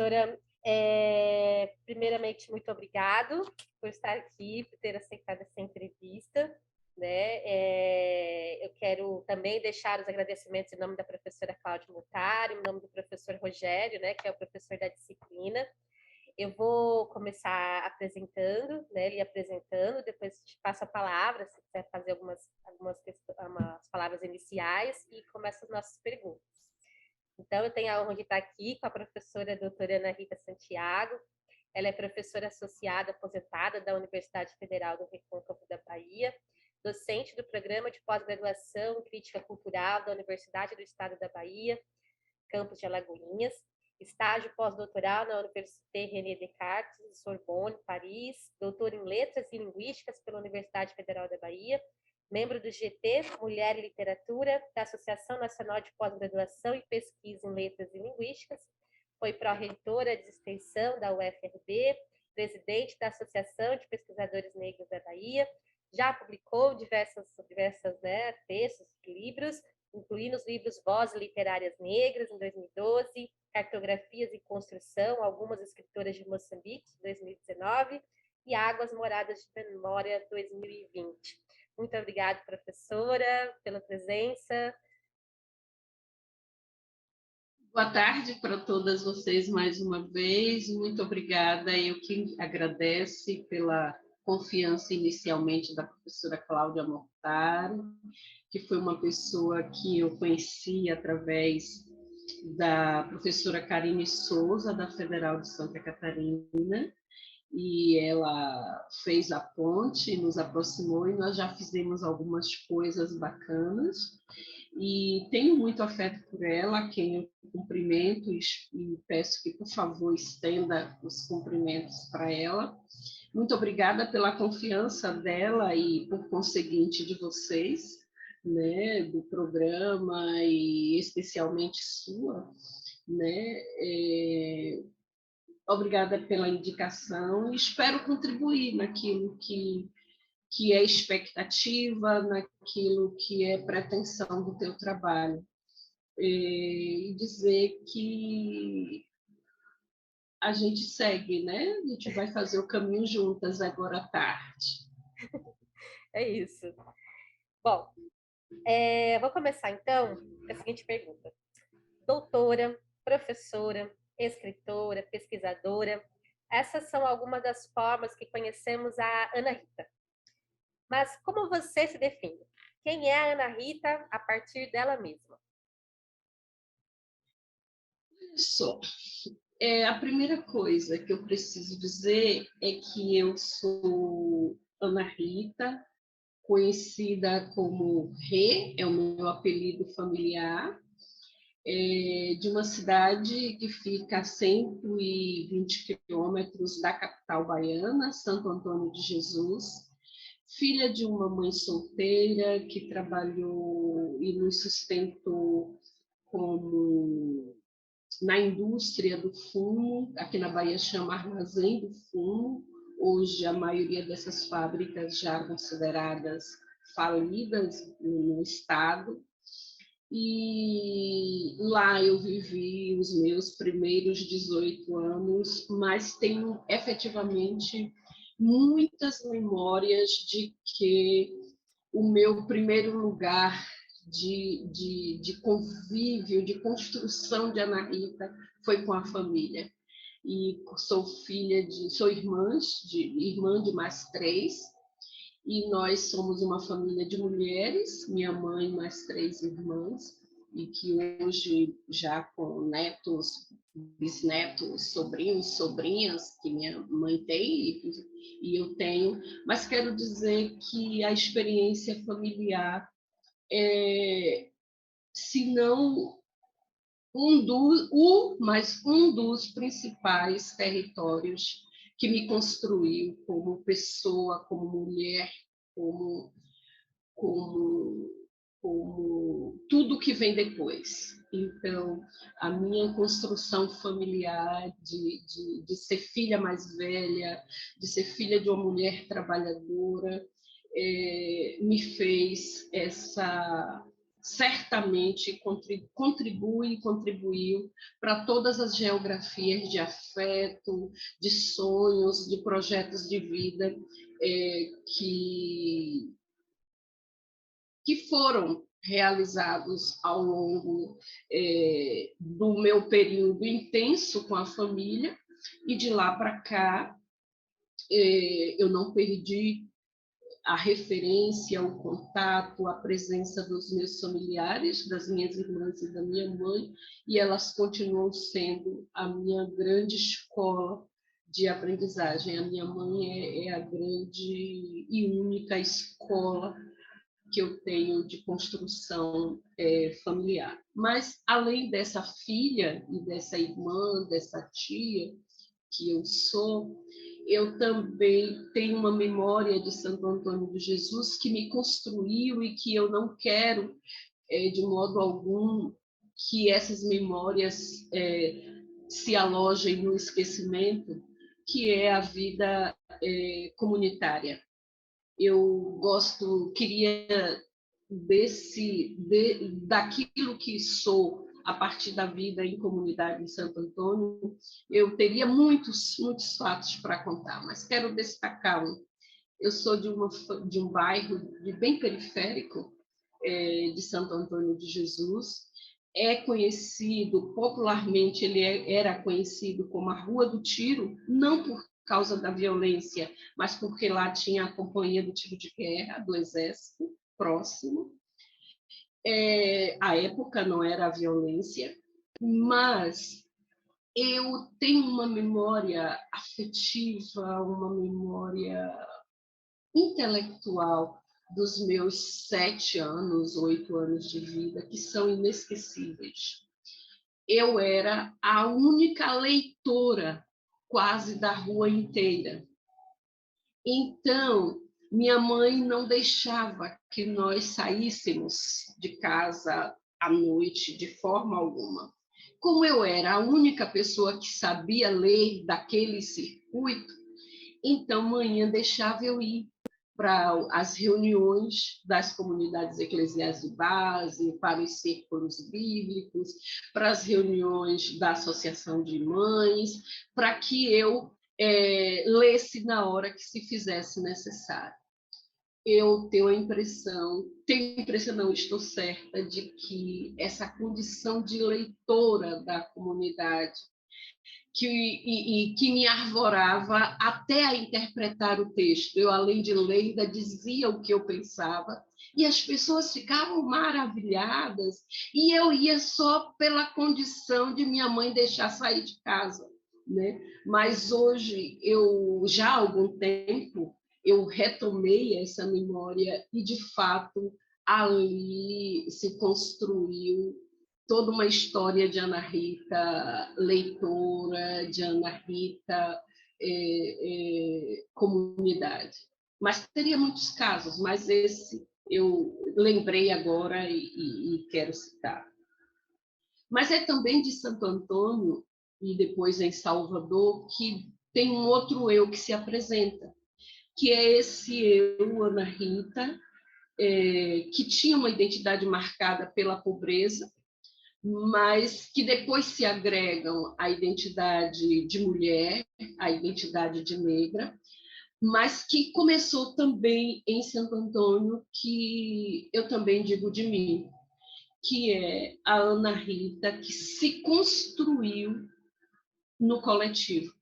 professora, primeiramente, muito obrigado por estar aqui, por ter aceitado essa entrevista, né? Eu quero também deixar os agradecimentos em nome da professora Cláudia Mutari, em nome do professor Rogério, né, que é o professor da disciplina. Eu vou começar apresentando, né, lhe apresentando, depois te passo a palavra, se quiser fazer umas palavras iniciais, e começa as nossas perguntas. Então, eu tenho a honra de estar aqui com a professora doutora Ana Rita Santiago. Ela é professora associada aposentada da Universidade Federal do Recôncavo da Bahia, docente do Programa de Pós-Graduação em Crítica Cultural da Universidade do Estado da Bahia, campus de Alagoinhas, estágio pós-doutoral na Université René Descartes, Sorbonne, Paris, doutor em Letras e Linguísticas pela Universidade Federal da Bahia, membro do GT Mulher e Literatura, da Associação Nacional de Pós-Graduação e Pesquisa em Letras e Linguísticas, foi pró-reitora de extensão da UFRB, presidente da Associação de Pesquisadores Negros da Bahia, já publicou diversos textos, livros, incluindo os livros Vozes Literárias Negras, em 2012, Cartografias e Construção, algumas escritoras de Moçambique, 2019, e Águas Moradas de Memória, 2020. Muito obrigada, professora, pela presença. Boa tarde para todas vocês mais uma vez. Muito obrigada. Eu que agradeço pela confiança inicialmente da professora Cláudia Mortaro, que foi uma pessoa que eu conheci através da professora Karine Souza, da Federal de Santa Catarina, e ela fez a ponte, nos aproximou e nós já fizemos algumas coisas bacanas. E tenho muito afeto por ela, a quem eu cumprimento e peço que, por favor, estenda os cumprimentos para ela. Muito obrigada pela confiança dela e, por conseguinte, de vocês, né, do programa e especialmente sua, né? Obrigada pela indicação e espero contribuir naquilo que é expectativa, naquilo que é pretensão do teu trabalho. E dizer que a gente segue, né? A gente vai fazer o caminho juntas agora à tarde. É isso. Bom, vou começar, então, com a seguinte pergunta. Doutora, professora, escritora, pesquisadora, essas são algumas das formas que conhecemos a Ana Rita. Mas como você se define? Quem é a Ana Rita a partir dela mesma? Só. A primeira coisa que eu preciso dizer é que eu sou Ana Rita, conhecida como Rê, é o meu apelido familiar, de uma cidade que fica a 120 quilômetros da capital baiana, Santo Antônio de Jesus, filha de uma mãe solteira que trabalhou e nos sustentou como na indústria do fumo, aqui na Bahia chama Armazém do Fumo. Hoje a maioria dessas fábricas já consideradas falidas no estado. E lá eu vivi os meus primeiros 18 anos, mas tenho efetivamente muitas memórias de que o meu primeiro lugar de convívio, de construção de Ana Rita foi com a família. E sou irmã de mais 3, e nós somos uma família de mulheres, minha mãe mais 3 irmãs, e que hoje já com netos, bisnetos, sobrinhos, sobrinhas, que minha mãe tem e eu tenho, mas quero dizer que a experiência familiar se não mas um dos principais territórios que me construiu como pessoa, como mulher, como tudo que vem depois. Então, a minha construção familiar de ser filha mais velha, de ser filha de uma mulher trabalhadora, me fez certamente contribui e contribuiu para todas as geografias de afeto, de sonhos, de projetos de vida que foram realizados ao longo do meu período intenso com a família, e de lá para cá eu não perdi a referência, o contato, a presença dos meus familiares, das minhas irmãs e da minha mãe, e elas continuam sendo a minha grande escola de aprendizagem. A minha mãe é a grande e única escola que eu tenho de construção familiar. Mas, além dessa filha e dessa irmã, dessa tia que eu sou, eu também tenho uma memória de Santo Antônio de Jesus que me construiu e que eu não quero, de modo algum, que essas memórias se alojem no esquecimento, que é a vida comunitária. Eu queria daquilo que sou a partir da vida em comunidade em Santo Antônio, eu teria muitos fatos para contar, mas quero destacar um. Eu sou de um bairro bem periférico de Santo Antônio de Jesus. É conhecido, popularmente, era conhecido como a Rua do Tiro, não por causa da violência, mas porque lá tinha a companhia do tiro de guerra, do exército, próximo. A época não era a violência, mas eu tenho uma memória afetiva, uma memória intelectual dos meus 7 anos, 8 anos de vida, que são inesquecíveis. Eu era a única leitora quase da rua inteira. Então, minha mãe não deixava que nós saíssemos de casa à noite de forma alguma. Como eu era a única pessoa que sabia ler daquele circuito, então manhã deixava eu ir para as reuniões das comunidades eclesiais de base, para os círculos bíblicos, para as reuniões da Associação de Mães, para que eu lesse na hora que se fizesse necessário. Eu tenho a impressão, não, estou certa de que essa condição de leitora da comunidade que me arvorava até a interpretar o texto. Eu, além de ler, ainda dizia o que eu pensava, e as pessoas ficavam maravilhadas, e eu ia só pela condição de minha mãe deixar sair de casa, né? Mas hoje, já há algum tempo, eu retomei essa memória e, de fato, ali se construiu toda uma história de Ana Rita leitora, de Ana Rita comunidade. Mas teria muitos casos, mas esse eu lembrei agora e quero citar. Mas é também de Santo Antônio, e depois em Salvador, que tem um outro eu que se apresenta, que é esse eu, Ana Rita, que tinha uma identidade marcada pela pobreza, mas que depois se agregam à identidade de mulher, à identidade de negra, mas que começou também em Santo Antônio, que eu também digo de mim, que é a Ana Rita, que se construiu no coletivo.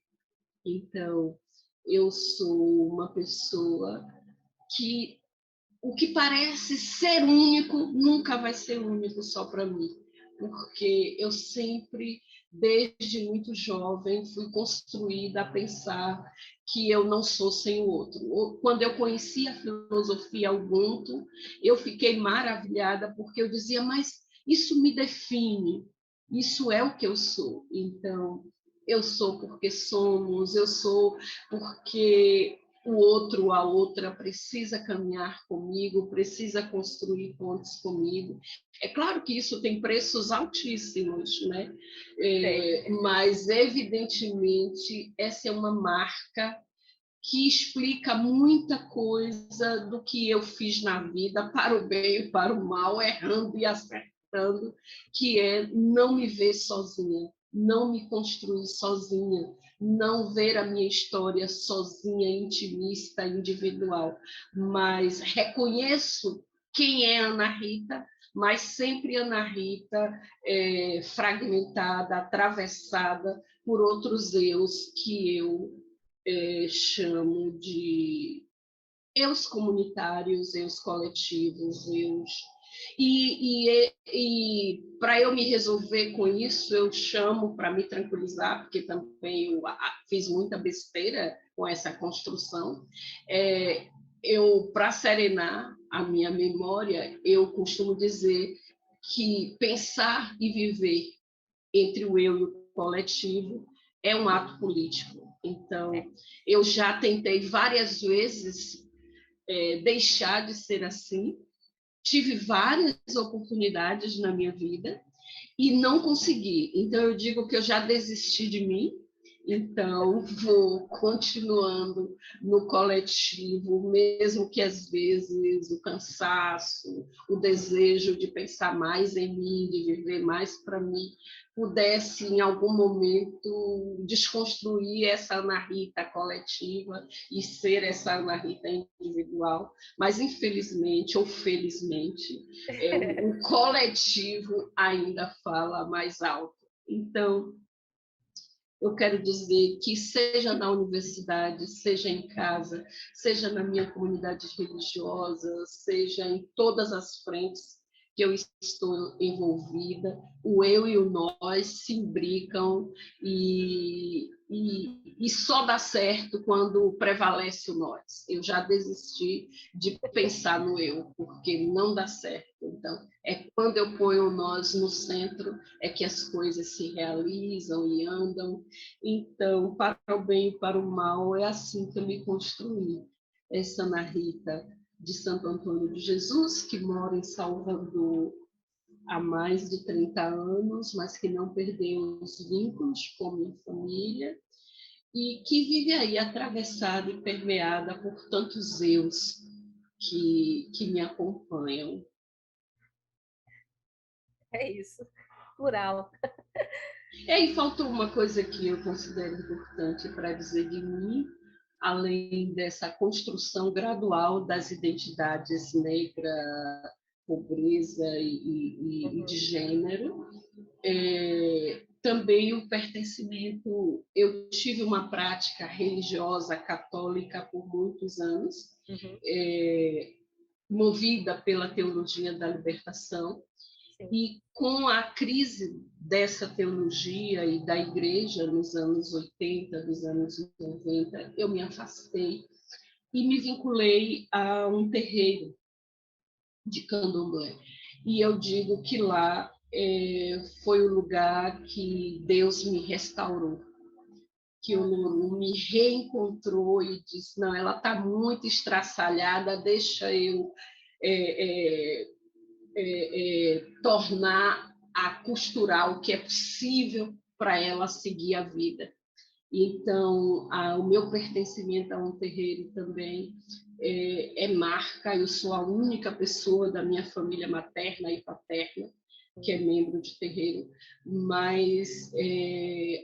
Então, eu sou uma pessoa que o que parece ser único nunca vai ser único só para mim, porque eu sempre, desde muito jovem, fui construída a pensar que eu não sou sem o outro. Quando eu conheci a filosofia Ubuntu, eu fiquei maravilhada, porque eu dizia, mas isso me define, isso é o que eu sou. Então, eu sou porque somos, eu sou porque o outro, a outra, precisa caminhar comigo, precisa construir pontes comigo. É claro que isso tem preços altíssimos, né? Mas, evidentemente, essa é uma marca que explica muita coisa do que eu fiz na vida, para o bem e para o mal, errando e acertando, que é não me ver sozinha, não me construir sozinha, não ver a minha história sozinha, intimista, individual, mas reconheço quem é Ana Rita, mas sempre Ana Rita fragmentada, atravessada por outros eus que eu chamo de eus comunitários, eus coletivos, eus... E para eu me resolver com isso, eu chamo, para me tranquilizar, porque também eu fiz muita besteira com essa construção, para serenar a minha memória, eu costumo dizer que pensar e viver entre o eu e o coletivo é um ato político. Então, eu já tentei várias vezes deixar de ser assim, tive várias oportunidades na minha vida e não consegui. Então, eu digo que eu já desisti de mim, então vou continuando no coletivo, mesmo que às vezes o cansaço, o desejo de pensar mais em mim, de viver mais para mim, pudesse em algum momento desconstruir essa Ana Rita coletiva e ser essa Ana Rita individual, mas infelizmente ou felizmente o coletivo ainda fala mais alto. Então, eu quero dizer que, seja na universidade, seja em casa, seja na minha comunidade religiosa, seja em todas as frentes que eu estou envolvida, o eu e o nós se imbricam e só dá certo quando prevalece o nós. Eu já desisti de pensar no eu, porque não dá certo. Então, é quando eu ponho o nós no centro é que as coisas se realizam e andam. Então, para o bem e para o mal, é assim que eu me construí. Essa Ana Rita de Santo Antônio de Jesus, que mora em Salvador há mais de 30 anos, mas que não perdeu os vínculos com minha família, e que vive aí atravessada e permeada por tantos eus que me acompanham. É isso, plural. E faltou uma coisa que eu considero importante para dizer de mim, além dessa construção gradual das identidades negra, pobreza e de gênero, também o pertencimento. Eu tive uma prática religiosa católica por muitos anos, movida pela teologia da libertação. Sim. E com a crise dessa teologia e da igreja nos anos 80, nos anos 90, eu me afastei e me vinculei a um terreiro de candomblé. E eu digo que lá foi o lugar que Deus me restaurou, que o Lulu me reencontrou e disse, não, ela está muito estraçalhada, deixa eu tornar a costurar o que é possível para ela seguir a vida. Então, o meu pertencimento a um terreiro também marca. Eu sou a única pessoa da minha família materna e paterna que é membro de terreiro, mas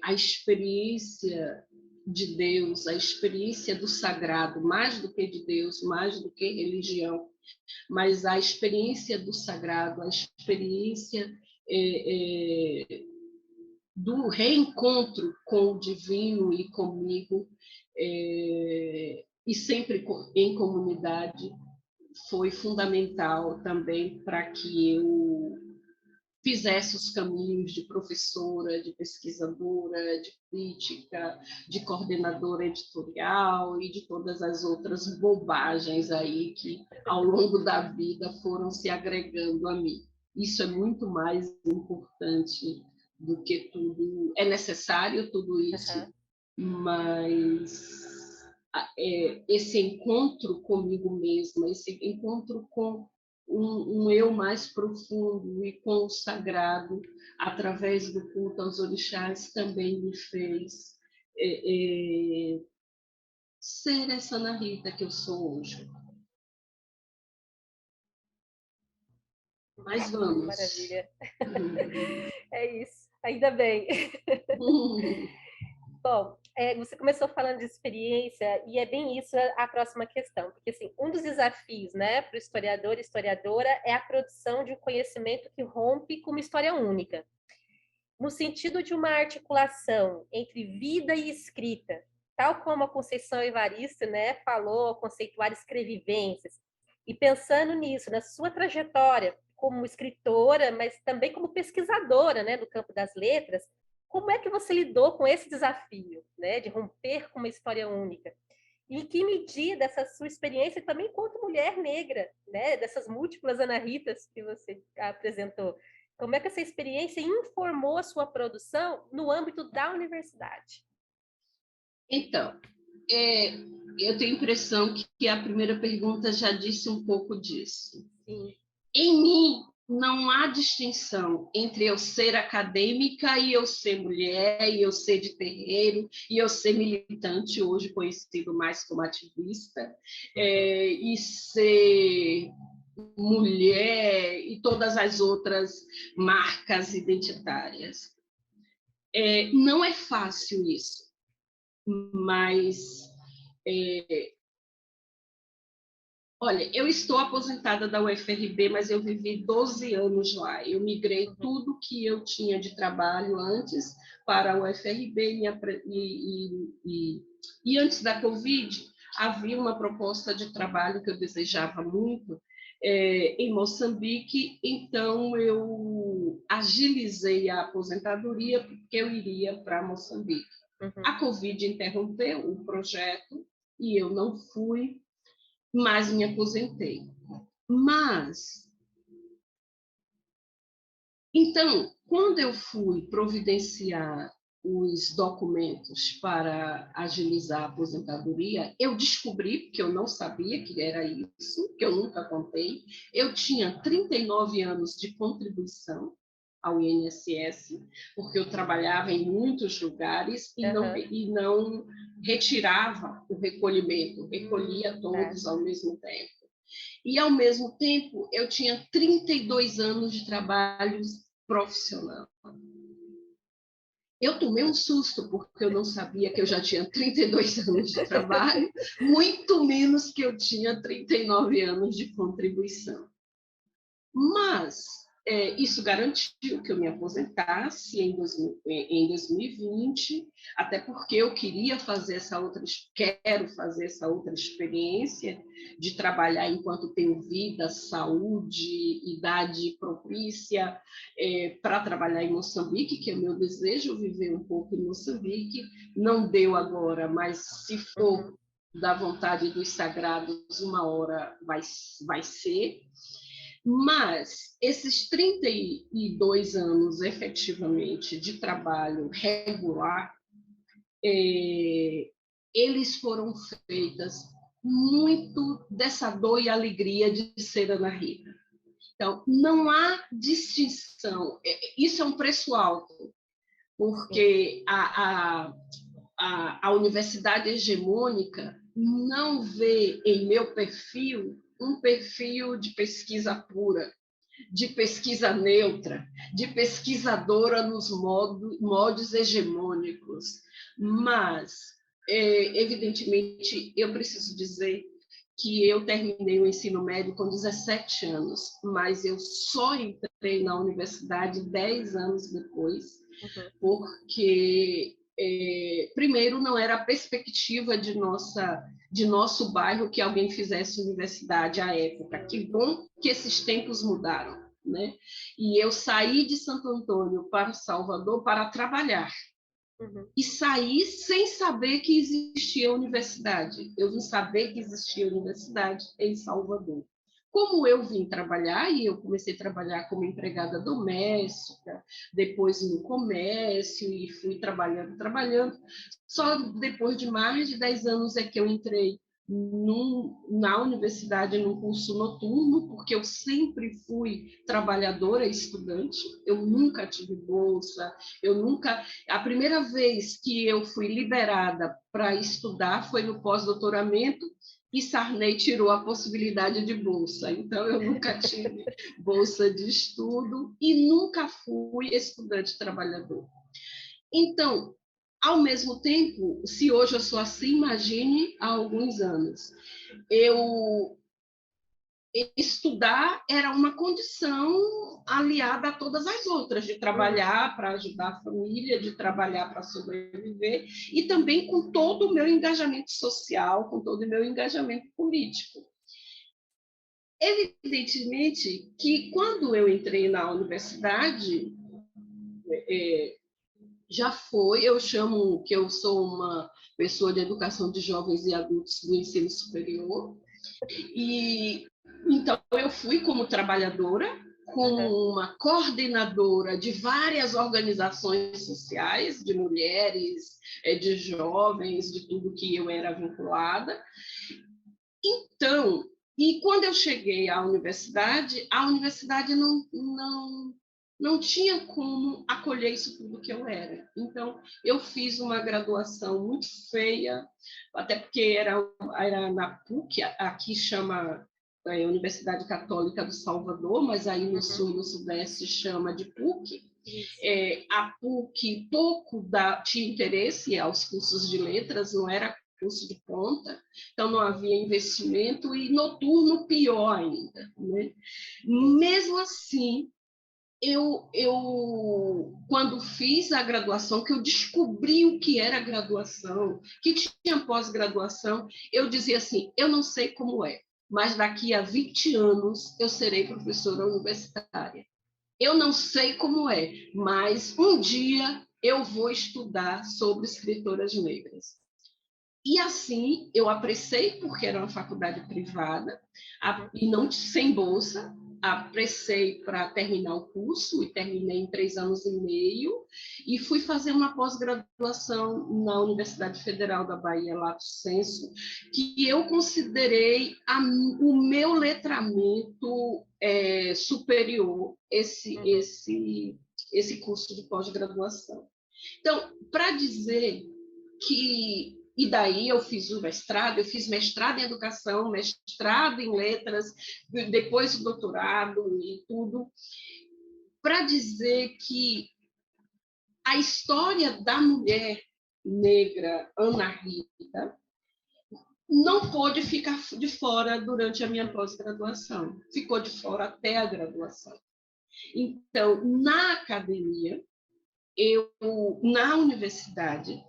a experiência de Deus, a experiência do sagrado, mais do que de Deus, mais do que religião, mas a experiência do sagrado, a experiência do reencontro com o divino e comigo, e sempre em comunidade, foi fundamental também para que eu fizesse os caminhos de professora, de pesquisadora, de crítica, de coordenadora editorial e de todas as outras bobagens aí que, ao longo da vida, foram se agregando a mim. Isso é muito mais importante do que tudo. É necessário tudo isso, mas esse encontro comigo mesma, esse encontro com um eu mais profundo e com o sagrado, através do culto aos orixás, também me fez ser essa Ana Rita que eu sou hoje. Mas vamos. Maravilha. É isso, ainda bem. Bom, você começou falando de experiência e é bem isso a próxima questão, porque assim, um dos desafios, né, para o historiador e historiadora é a produção de um conhecimento que rompe com uma história única, no sentido de uma articulação entre vida e escrita, tal como a Conceição Evaristo, né, falou ao conceituar escrevivências, e pensando nisso, na sua trajetória como escritora, mas também como pesquisadora, né, do campo das letras, como é que você lidou com esse desafio, né, de romper com uma história única? E em que medida essa sua experiência também enquanto mulher negra, né, dessas múltiplas Ana Ritas que você apresentou, como é que essa experiência informou a sua produção no âmbito da universidade? Então, eu tenho a impressão que a primeira pergunta já disse um pouco disso. Sim. Em mim, não há distinção entre eu ser acadêmica e eu ser mulher, e eu ser de terreiro, e eu ser militante, hoje conhecido mais como ativista, e ser mulher e todas as outras marcas identitárias. Não é fácil isso, mas olha, eu estou aposentada da UFRB, mas eu vivi 12 anos lá. Eu migrei tudo que eu tinha de trabalho antes para a UFRB e antes da Covid havia uma proposta de trabalho que eu desejava muito em Moçambique, então eu agilizei a aposentadoria porque eu iria para Moçambique. A Covid interrompeu o projeto e eu não fui, mas me aposentei. Mas, então, quando eu fui providenciar os documentos para agilizar a aposentadoria, eu descobri, porque eu não sabia que era isso, que eu nunca contei, eu tinha 39 anos de contribuição ao INSS, porque eu trabalhava em muitos lugares e não retirava o recolhimento, recolhia todos ao mesmo tempo. E, ao mesmo tempo, eu tinha 32 anos de trabalho profissional. Eu tomei um susto, porque eu não sabia que eu já tinha 32 anos de trabalho, muito menos que eu tinha 39 anos de contribuição. Mas isso garantiu que eu me aposentasse em 2020, até porque eu quero fazer essa outra experiência de trabalhar enquanto tenho vida, saúde, idade propícia para trabalhar em Moçambique, que é o meu desejo, viver um pouco em Moçambique. Não deu agora, mas se for da vontade dos sagrados, uma hora vai ser. Mas esses 32 anos, efetivamente, de trabalho regular, eles foram feitas muito dessa dor e alegria de ser Ana Rita. Então, não há distinção. Isso é um preço alto, porque a universidade hegemônica não vê em meu perfil um perfil de pesquisa pura, de pesquisa neutra, de pesquisadora nos moldes hegemônicos. Mas, evidentemente, eu preciso dizer que eu terminei o ensino médio com 17 anos, mas eu só entrei na universidade 10 anos depois, porque primeiro, não era a perspectiva de nosso bairro que alguém fizesse universidade à época. Que bom que esses tempos mudaram, né? E eu saí de Santo Antônio para Salvador para trabalhar. E saí sem saber que existia universidade. Eu vim saber que existia universidade em Salvador. Como eu vim trabalhar, e eu comecei a trabalhar como empregada doméstica, depois no comércio, e fui trabalhando. Só depois de mais de 10 anos é que eu entrei na universidade, num curso noturno, porque eu sempre fui trabalhadora e estudante, eu nunca tive bolsa, a primeira vez que eu fui liberada para estudar foi no pós-doutoramento, e Sarney tirou a possibilidade de bolsa, então eu nunca tive bolsa de estudo e nunca fui estudante trabalhador. Então, ao mesmo tempo, se hoje eu sou assim, imagine há alguns anos. Estudar era uma condição aliada a todas as outras, de trabalhar para ajudar a família, de trabalhar para sobreviver, e também com todo o meu engajamento social, com todo o meu engajamento político. Evidentemente que, quando eu entrei na universidade, eu chamo que eu sou uma pessoa de educação de jovens e adultos do ensino superior, e então eu fui como trabalhadora, como uma coordenadora de várias organizações sociais, de mulheres, de jovens, de tudo que eu era vinculada. Então, e quando eu cheguei à universidade, a universidade não tinha como acolher isso tudo que eu era. Então, eu fiz uma graduação muito feia, até porque era na PUC, aqui chama Universidade Católica do Salvador, mas aí no Sul e no Sudeste chama de PUC. A PUC pouco tinha interesse aos cursos de letras, não era curso de ponta, então não havia investimento, e noturno pior ainda, né? Mesmo assim, quando fiz a graduação, que eu descobri o que era graduação, que tinha pós-graduação, eu dizia assim, eu não sei como é, mas daqui a 20 anos eu serei professora universitária. Eu não sei como é, mas um dia eu vou estudar sobre escritoras negras. E assim, eu apressei, porque era uma faculdade privada, e não sem bolsa, apressei para terminar o curso, e terminei em 3 anos e meio, e fui fazer uma pós-graduação na Universidade Federal da Bahia, Lato Sensu, que eu considerei o meu letramento superior, esse curso de pós-graduação. Então, para dizer que... E daí eu fiz mestrado em educação, mestrado em letras, depois o doutorado e tudo, para dizer que a história da mulher negra, Ana Rita, não pôde ficar de fora durante a minha pós-graduação, ficou de fora até a graduação. Então, na academia, na universidade,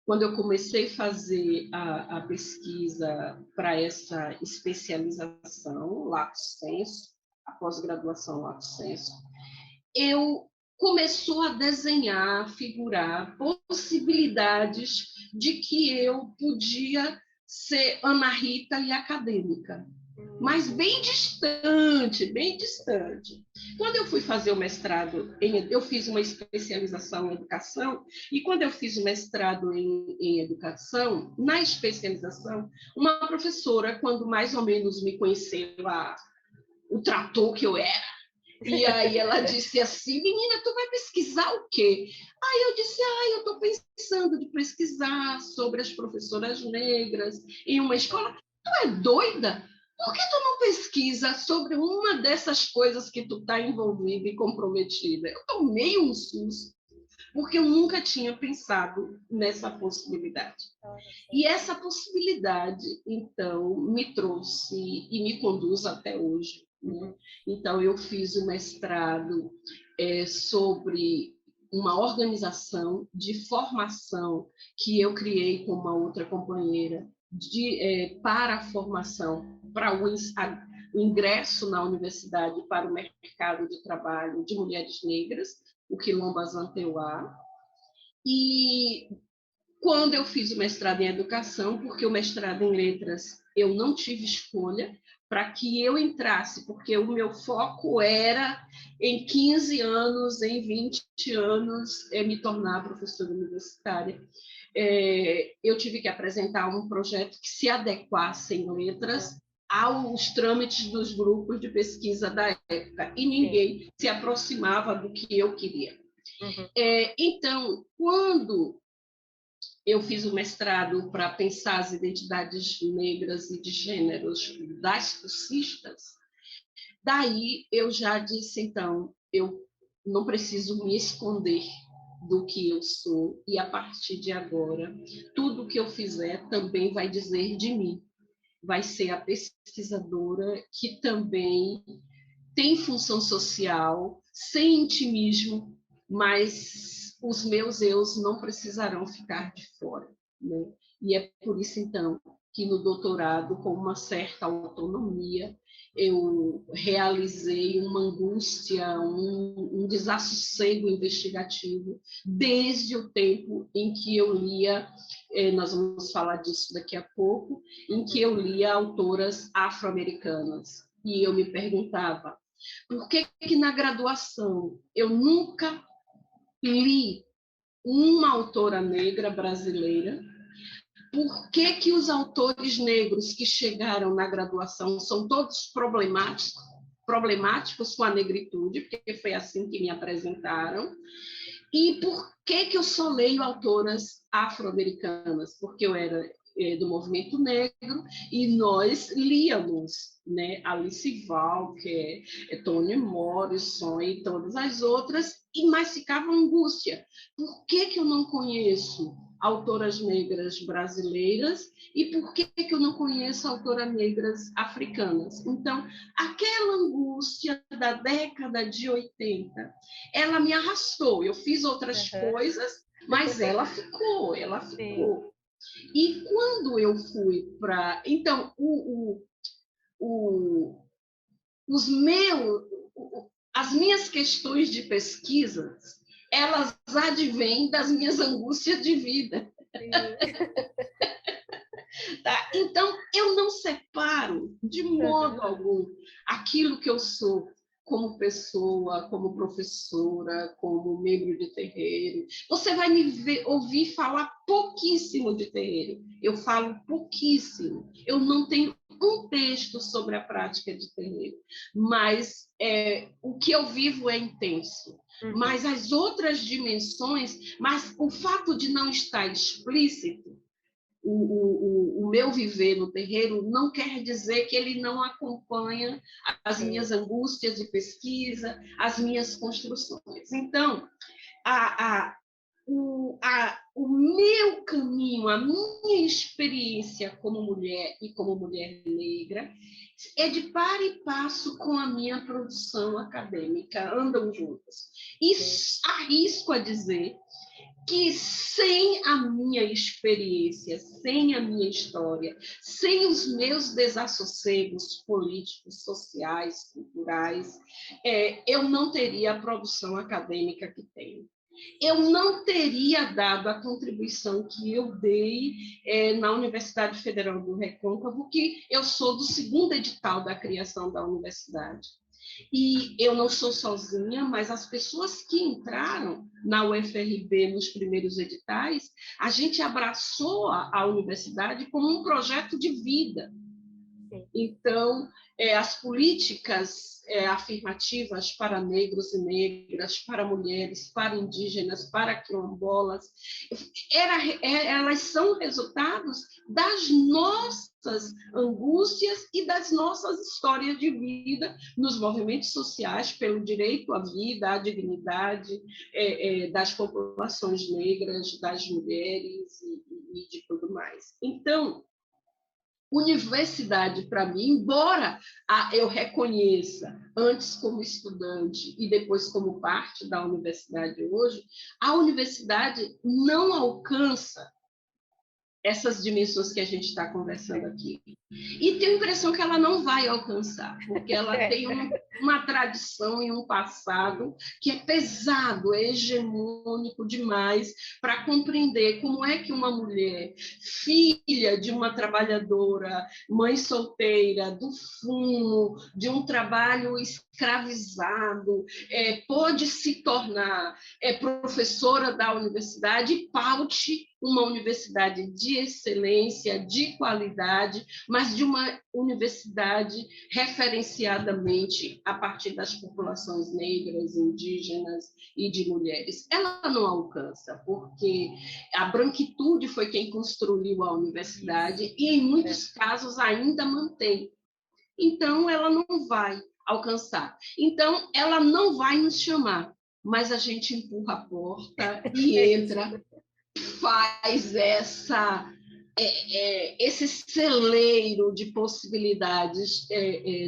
quando eu comecei a fazer a pesquisa para essa especialização, Lato Sensu, a pós-graduação Lato Sensu, eu começou a desenhar, a figurar possibilidades de que eu podia ser Ana Rita e acadêmica, mas bem distante, bem distante. Quando eu fui fazer o mestrado, eu fiz uma especialização em educação, e quando eu fiz o mestrado em educação, na especialização, uma professora, quando mais ou menos me conheceu, o trator que eu era, e aí ela disse assim, menina, tu vai pesquisar o quê? Aí eu disse, eu estou pensando de pesquisar sobre as professoras negras em uma escola. Tu é doida? Por que tu não pesquisa sobre uma dessas coisas que tu está envolvida e comprometida? Eu tomei um susto, porque eu nunca tinha pensado nessa possibilidade. E essa possibilidade, então, me trouxe e me conduz até hoje, né? Então, eu fiz o mestrado sobre uma organização de formação que eu criei com uma outra companheira para a formação, para o ingresso na universidade para o mercado de trabalho de mulheres negras, o Quilombo Azanteuá. E quando eu fiz o mestrado em educação, porque o mestrado em letras eu não tive escolha para que eu entrasse, porque o meu foco era, em 15 anos, em 20 anos, me tornar professora universitária. eu tive que apresentar um projeto que se adequasse em letras aos trâmites dos grupos de pesquisa da época, e ninguém se aproximava do que eu queria. Então, quando eu fiz o mestrado para pensar as identidades negras e de gêneros das tucistas, daí eu já disse, então, eu não preciso me esconder do que eu sou, e a partir de agora, tudo que eu fizer também vai dizer de mim. Vai ser a pesquisadora que também tem função social, sem intimismo, mas os meus eus não precisarão ficar de fora, né? E é por isso, então, que no doutorado, com uma certa autonomia, eu realizei uma angústia, um desassossego investigativo, desde o tempo em que eu lia, nós vamos falar disso daqui a pouco, em que eu lia autoras afro-americanas. E eu me perguntava, por que na graduação eu nunca li uma autora negra brasileira? Por que os autores negros que chegaram na graduação são todos problemáticos com a negritude, porque foi assim que me apresentaram? E por que eu só leio autoras afro-americanas? Porque eu era do movimento negro e nós líamos, né, Alice Walker, Toni Morrison e todas as outras, mas ficava angústia. Por que eu não conheço autoras negras brasileiras e por que eu não conheço autoras negras africanas? Então, aquela angústia da década de 80, ela me arrastou. Eu fiz outras coisas, mas ela ficou. Sim. E quando eu fui para... Então, as minhas questões de pesquisa, elas advêm das minhas angústias de vida. Tá? Então, eu não separo de modo algum aquilo que eu sou como pessoa, como professora, como membro de terreiro. Você vai me ouvir falar pouquíssimo de terreiro. Eu falo pouquíssimo. Eu não tenho um texto sobre a prática de terreiro, mas o que eu vivo é intenso. Mas as outras dimensões, mas o fato de não estar explícito, o meu viver no terreiro não quer dizer que ele não acompanha as minhas angústias de pesquisa, as minhas construções. Então, o meu caminho, a minha experiência como mulher e como mulher negra é de par e passo com a minha produção acadêmica, andam juntas. E arrisco a dizer que sem a minha experiência, sem a minha história, sem os meus desassossegos políticos, sociais, culturais, eu não teria a produção acadêmica que tenho. Eu não teria dado a contribuição que eu dei na Universidade Federal do Recôncavo, que eu sou do segundo edital da criação da universidade. E eu não sou sozinha, mas as pessoas que entraram na UFRB nos primeiros editais, a gente abraçou a universidade como um projeto de vida. Então, as políticas afirmativas para negros e negras, para mulheres, para indígenas, para quilombolas, elas são resultados das nossas angústias e das nossas histórias de vida nos movimentos sociais pelo direito à vida, à dignidade das populações negras, das mulheres e de tudo mais. Então, universidade, para mim, embora eu reconheça, antes como estudante e depois como parte da universidade hoje, a universidade não alcança essas dimensões que a gente está conversando aqui. E tenho a impressão que ela não vai alcançar, porque ela tem uma tradição e um passado que é pesado, é hegemônico demais para compreender como é que uma mulher, filha de uma trabalhadora, mãe solteira, do fumo, de um trabalho escravizado, pode se tornar professora da universidade e paute uma universidade de excelência, de qualidade, mas de uma universidade referenciadamente a partir das populações negras, indígenas e de mulheres. Ela não alcança, porque a branquitude foi quem construiu a universidade e, em muitos casos, ainda mantém. Então, ela não vai alcançar. Então, ela não vai nos chamar, mas a gente empurra a porta e entra, faz esse celeiro de possibilidades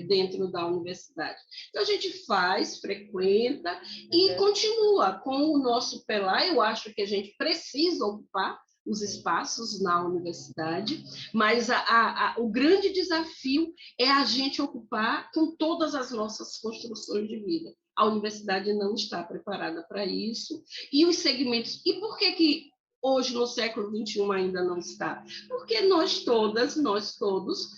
dentro da universidade. Então, a gente faz, frequenta e continua com o nosso PELA. Eu acho que a gente precisa ocupar os espaços na universidade, mas o grande desafio é a gente ocupar com todas as nossas construções de vida. A universidade não está preparada para isso, e os segmentos... E por que hoje, no século XXI, ainda não está? Porque nós todas, nós todos,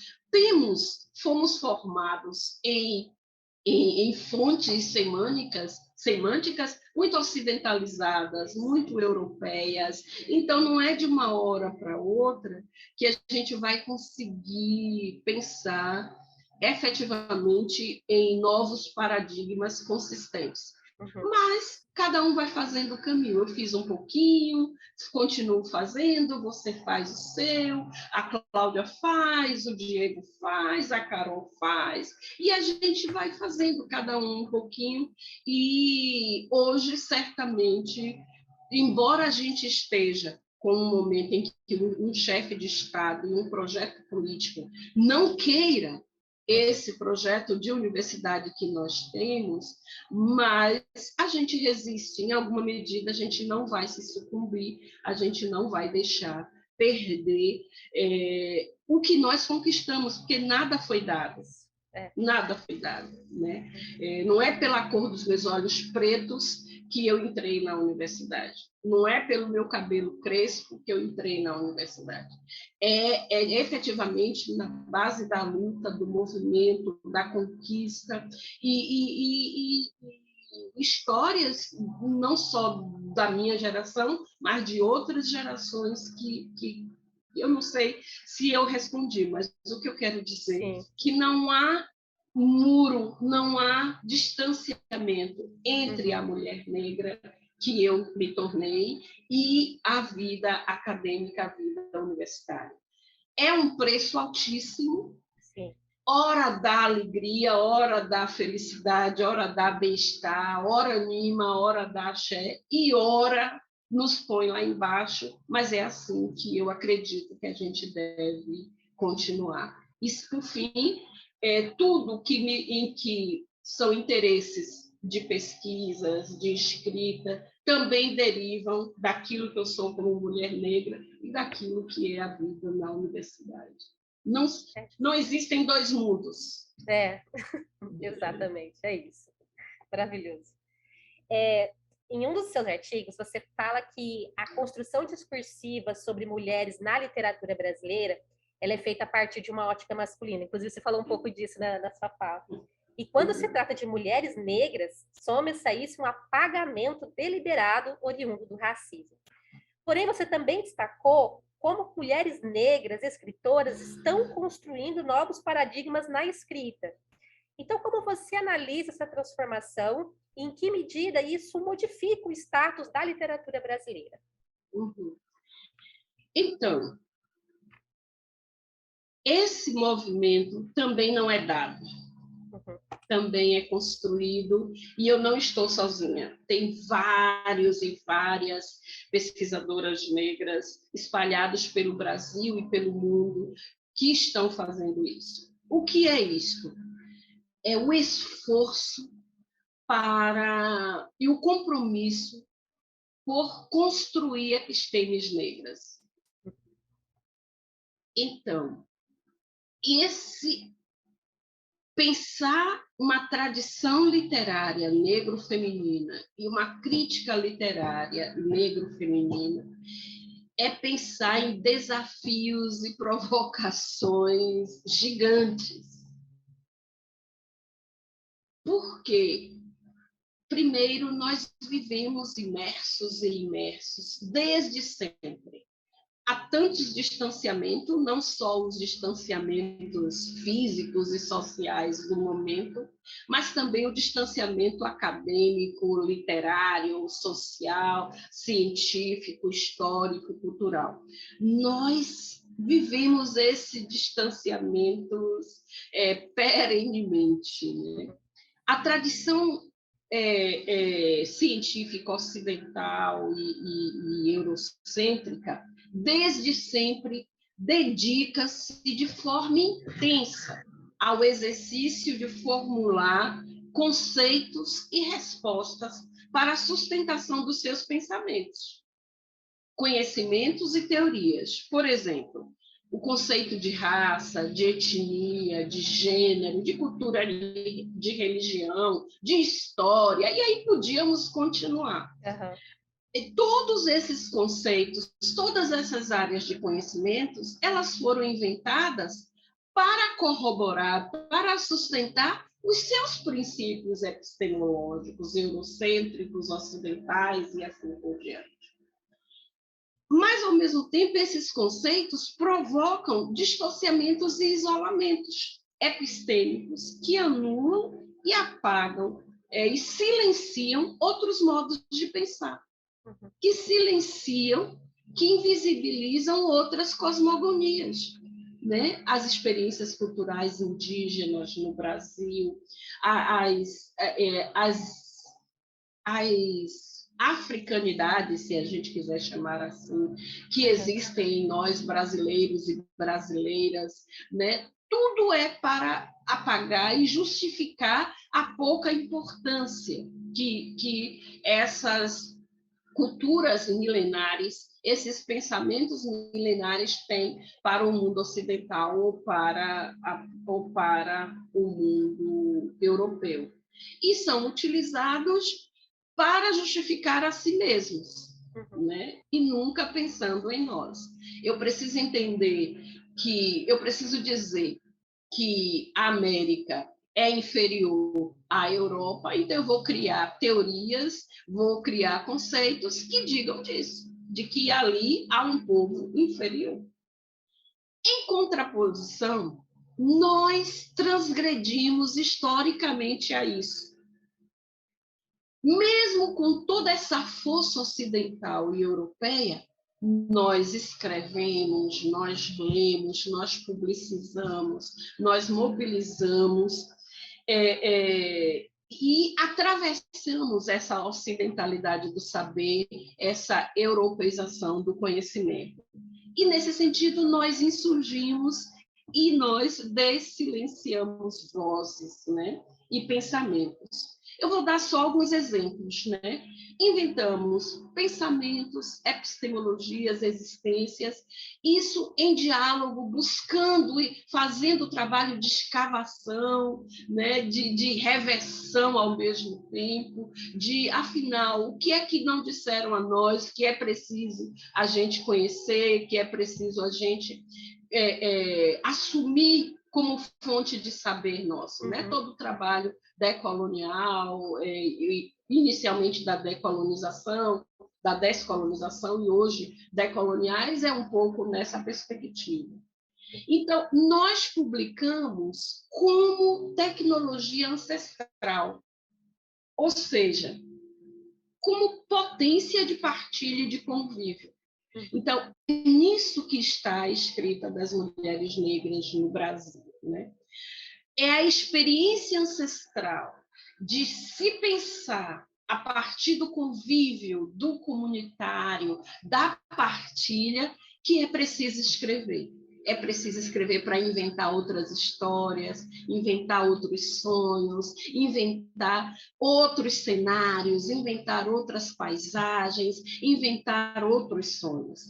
fomos formados em fontes semânticas muito ocidentalizadas, muito europeias. Então, não é de uma hora para outra que a gente vai conseguir pensar efetivamente em novos paradigmas consistentes. Mas cada um vai fazendo o caminho. Eu fiz um pouquinho, continuo fazendo, você faz o seu, a Cláudia faz, o Diego faz, a Carol faz, e a gente vai fazendo cada um pouquinho. E hoje, certamente, embora a gente esteja com um momento em que um chefe de Estado e um projeto político não queira esse projeto de universidade que nós temos, mas a gente resiste, em alguma medida a gente não vai se sucumbir, a gente não vai deixar perder o que nós conquistamos, porque nada foi dado. Nada foi dado, né? Não é pela cor dos meus olhos pretos que eu entrei na universidade. Não é pelo meu cabelo crespo que eu entrei na universidade. É efetivamente na base da luta, do movimento, da conquista e histórias não só da minha geração, mas de outras gerações que eu não sei se eu respondi, mas o que eu quero dizer é que não há muro, não há distanciamento entre a mulher negra que eu me tornei e a vida acadêmica, a vida universitária. É um preço altíssimo. Sim. Ora dá alegria, ora dá felicidade, ora dá bem-estar, ora anima, ora dá axé, e ora nos põe lá embaixo, mas é assim que eu acredito que a gente deve continuar. E, por fim, tudo em que são interesses de pesquisas, de escrita, também derivam daquilo que eu sou como mulher negra e daquilo que é a vida na universidade. Não existem dois mundos. Exatamente, é isso. Maravilhoso. Em um dos seus artigos, você fala que a construção discursiva sobre mulheres na literatura brasileira ela é feita a partir de uma ótica masculina. Inclusive, você falou um pouco disso na sua fala. E quando se trata de mulheres negras, soma-se a isso um apagamento deliberado oriundo do racismo. Porém, você também destacou como mulheres negras escritoras estão construindo novos paradigmas na escrita. Então, como você analisa essa transformação e em que medida isso modifica o status da literatura brasileira? Então, esse movimento também não é dado. Também é construído, e eu não estou sozinha. Tem vários e várias pesquisadoras negras espalhadas pelo Brasil e pelo mundo que estão fazendo isso. O que é isto? É o esforço e o compromisso por construir epistemes negras. Então, esse pensar uma tradição literária negro-feminina e uma crítica literária negro-feminina é pensar em desafios e provocações gigantes. Porque, primeiro, nós vivemos imersos e imersos desde sempre. Há tantos distanciamentos, não só os distanciamentos físicos e sociais do momento, mas também o distanciamento acadêmico, literário, social, científico, histórico, cultural. Nós vivemos esse distanciamento perenemente, né? A tradição científica ocidental e eurocêntrica, desde sempre, dedica-se de forma intensa ao exercício de formular conceitos e respostas para a sustentação dos seus pensamentos, conhecimentos e teorias. Por exemplo, o conceito de raça, de etnia, de gênero, de cultura, de religião, de história, e aí podíamos continuar. Uhum. E todos esses conceitos, todas essas áreas de conhecimentos, elas foram inventadas para corroborar, para sustentar os seus princípios epistemológicos, eurocêntricos, ocidentais e assim por diante. Mas, ao mesmo tempo, esses conceitos provocam distanciamentos e isolamentos epistêmicos que anulam e apagam e silenciam outros modos de pensar, que silenciam, que invisibilizam outras cosmogonias, né? As experiências culturais indígenas no Brasil, as africanidades, se a gente quiser chamar assim, que existem em nós brasileiros e brasileiras, né? Tudo é para apagar e justificar a pouca importância que essas culturas milenares, esses pensamentos milenares têm para o mundo ocidental ou para o mundo europeu. E são utilizados para justificar a si mesmos, né? E nunca pensando em nós. Eu preciso dizer que a América é inferior à Europa, então eu vou criar teorias, vou criar conceitos que digam disso, de que ali há um povo inferior. Em contraposição, nós transgredimos historicamente a isso. Mesmo com toda essa força ocidental e europeia, nós escrevemos, nós lemos, nós publicizamos, nós mobilizamos e atravessamos essa ocidentalidade do saber, essa europeização do conhecimento. E, nesse sentido, nós insurgimos e nós dessilenciamos vozes, né? E pensamentos. Eu vou dar só alguns exemplos, né? Inventamos pensamentos, epistemologias, existências, isso em diálogo, buscando e fazendo trabalho de escavação, né? de reversão ao mesmo tempo, afinal, o que é que não disseram a nós que é preciso a gente conhecer, que é preciso a gente assumir como fonte de saber nosso, né? Todo o trabalho decolonial, inicialmente da decolonização, da descolonização, e hoje decoloniais é um pouco nessa perspectiva. Então, nós publicamos como tecnologia ancestral, ou seja, como potência de partilha e de convívio. Então, é nisso que está a escrita das mulheres negras no Brasil, né? É a experiência ancestral de se pensar a partir do convívio, do comunitário, da partilha, que é preciso escrever. É preciso escrever para inventar outras histórias, inventar outros sonhos, inventar outros cenários, inventar outras paisagens, inventar outros sonhos.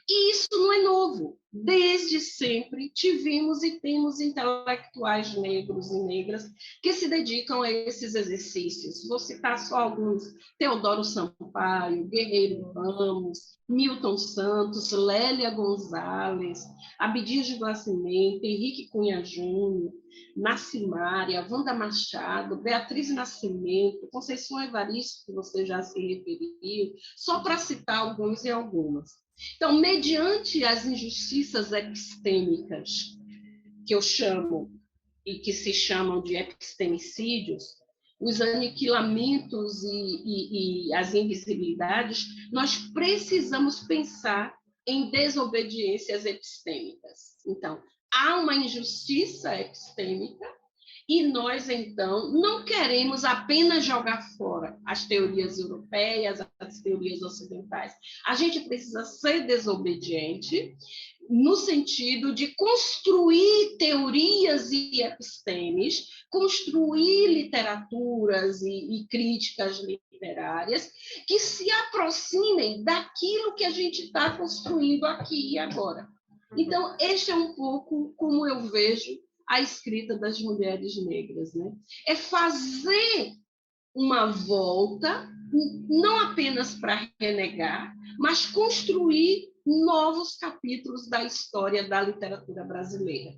E isso não é novo. Desde sempre tivemos e temos intelectuais negros e negras que se dedicam a esses exercícios. Vou citar só alguns: Teodoro Sampaio, Guerreiro Ramos, Milton Santos, Lélia Gonzalez, Abdias de Nascimento, Henrique Cunha Júnior, Nacimária, Wanda Machado, Beatriz Nascimento, Conceição Evaristo, que você já se referiu, só para citar alguns e algumas. Então, mediante as injustiças epistêmicas, que eu chamo e que se chamam de epistemicídios, os aniquilamentos e as invisibilidades, nós precisamos pensar em desobediências epistêmicas. Então, há uma injustiça epistêmica e nós, então, não queremos apenas jogar fora as teorias europeias, as teorias ocidentais. A gente precisa ser desobediente no sentido de construir teorias e epistemes, construir literaturas e críticas literárias que se aproximem daquilo que a gente está construindo aqui e agora. Então, este é um pouco como eu vejo a escrita das mulheres negras, né? É fazer uma volta, não apenas para renegar, mas construir novos capítulos da história da literatura brasileira.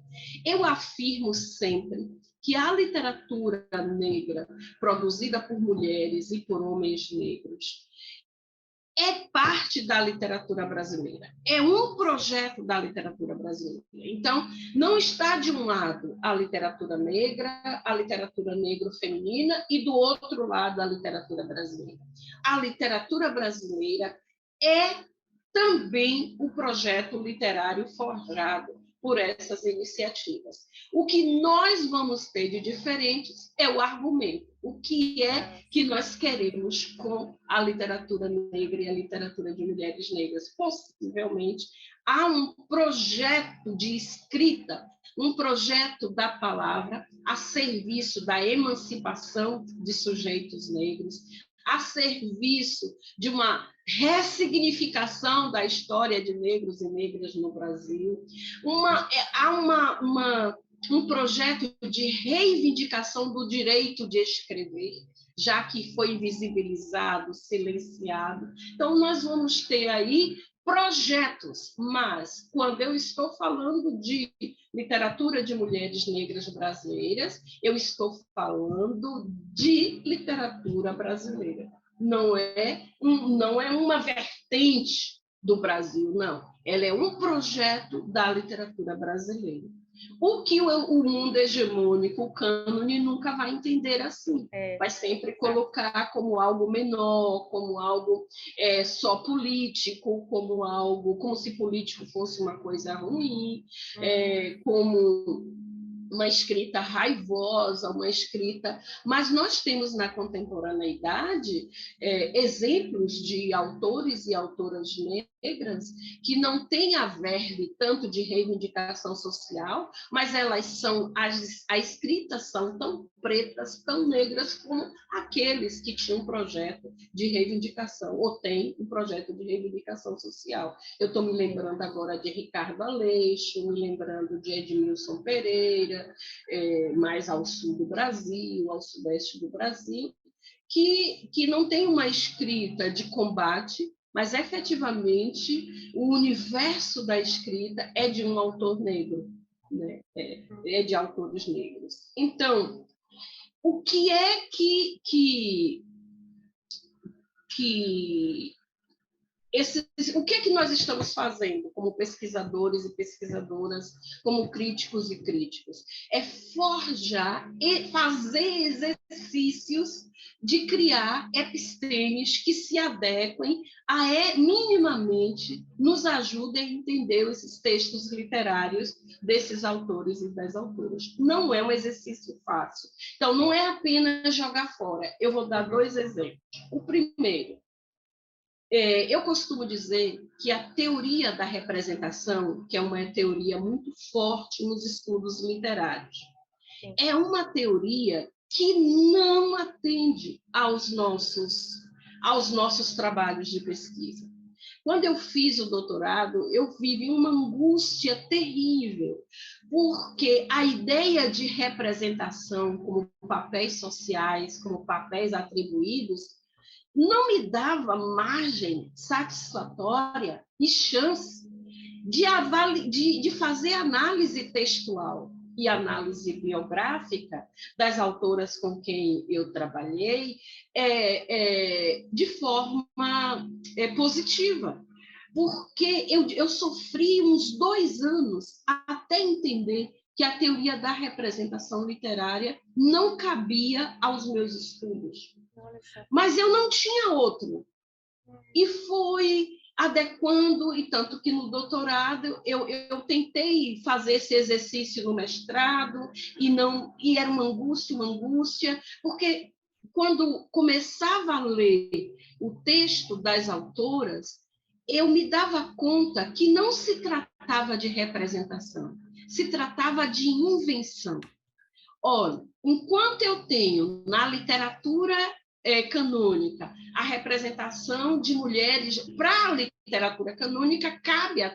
Eu afirmo sempre que a literatura negra, produzida por mulheres e por homens negros, é parte da literatura brasileira, é um projeto da literatura brasileira. Então, não está de um lado a literatura negro feminina, e do outro lado a literatura brasileira. A literatura brasileira é também o projeto literário forjado por essas iniciativas. O que nós vamos ter de diferentes é o argumento. O que é que nós queremos com a literatura negra e a literatura de mulheres negras? Possivelmente, há um projeto de escrita, um projeto da palavra a serviço da emancipação de sujeitos negros, a serviço de uma ressignificação da história de negros e negras no Brasil. Há um projeto de reivindicação do direito de escrever, já que foi invisibilizado, silenciado. Então, nós vamos ter aí projetos, mas quando eu estou falando de literatura de mulheres negras brasileiras, eu estou falando de literatura brasileira. Não é uma vertente do Brasil, não. Ela é um projeto da literatura brasileira. O que o mundo hegemônico, o cânone, nunca vai entender assim. Vai sempre colocar como algo menor, como algo só político, como se político fosse uma coisa ruim, como uma escrita raivosa, uma escrita... Mas nós temos na contemporaneidade exemplos de autores e autoras negras que não têm a verve tanto de reivindicação social, mas elas são... A escrita são tão pretas, tão negras como aqueles que tinham um projeto de reivindicação, ou têm um projeto de reivindicação social. Eu estou me lembrando agora de Ricardo Aleixo, me lembrando de Edmilson Pereira, mais ao sul do Brasil, ao sudeste do Brasil, que não tem uma escrita de combate, mas efetivamente o universo da escrita é de um autor negro, né? É de autores negros. Então, o que é o que é que nós estamos fazendo como pesquisadores e pesquisadoras, como críticos e críticos? É forjar e fazer exercícios de criar epistemes que se adequem a minimamente nos ajudem a entender esses textos literários desses autores e das autoras. Não é um exercício fácil. Então, não é apenas jogar fora. Eu vou dar 2 exemplos. O primeiro, eu costumo dizer que a teoria da representação, que é uma teoria muito forte nos estudos literários, é uma teoria que não atende aos nossos trabalhos de pesquisa. Quando eu fiz o doutorado, eu vivi uma angústia terrível, porque a ideia de representação como papéis sociais, como papéis atribuídos, não me dava margem satisfatória e chance de fazer análise textual e análise biográfica das autoras com quem eu trabalhei de forma positiva, porque eu sofri uns 2 anos até entender que a teoria da representação literária não cabia aos meus estudos. Mas eu não tinha outro. E fui adequando, e tanto que no doutorado eu tentei fazer esse exercício no mestrado, e era uma angústia, porque quando começava a ler o texto das autoras, eu me dava conta que não se tratava de representação, se tratava de invenção. Olha, enquanto eu tenho na literatura canônica a representação de mulheres, para a literatura canônica cabe a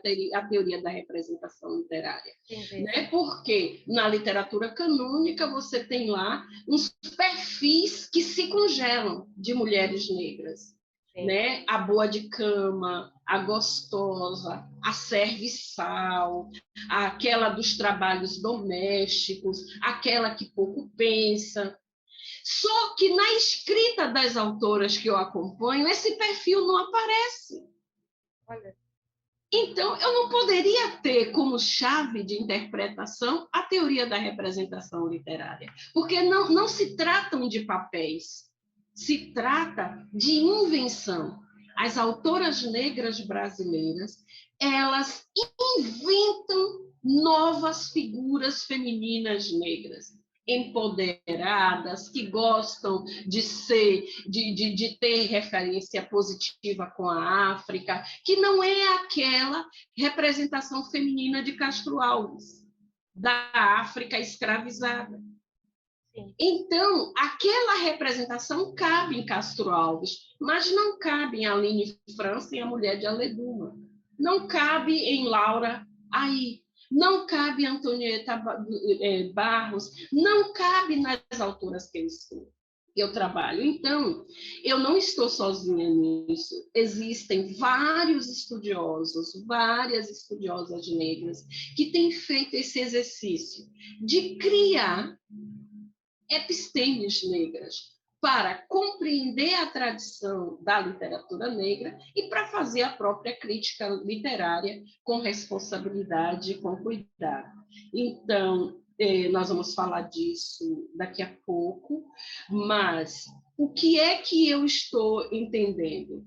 teoria da representação literária, né? Porque na literatura canônica você tem lá uns perfis que se congelam de mulheres negras. Né? A boa de cama, a gostosa, a serviçal, aquela dos trabalhos domésticos, aquela que pouco pensa. Só que na escrita das autoras que eu acompanho, esse perfil não aparece. Olha. Então, eu não poderia ter como chave de interpretação a teoria da representação literária, porque não se tratam de papéis, se trata de invenção. As autoras negras brasileiras, elas inventam novas figuras femininas negras, empoderadas, que gostam de ter referência positiva com a África, que não é aquela representação feminina de Castro Alves, da África escravizada. Então, aquela representação cabe em Castro Alves, mas não cabe em Aline França e a Mulher de Aleduma. Não cabe em Laura Aí. Não cabe em Antonieta Barros. Não cabe nas autoras que eu trabalho. Então, eu não estou sozinha nisso. Existem vários estudiosos, várias estudiosas negras que têm feito esse exercício de criar epistemes negras para compreender a tradição da literatura negra e para fazer a própria crítica literária com responsabilidade e com cuidado. Então, nós vamos falar disso daqui a pouco, mas o que é que eu estou entendendo?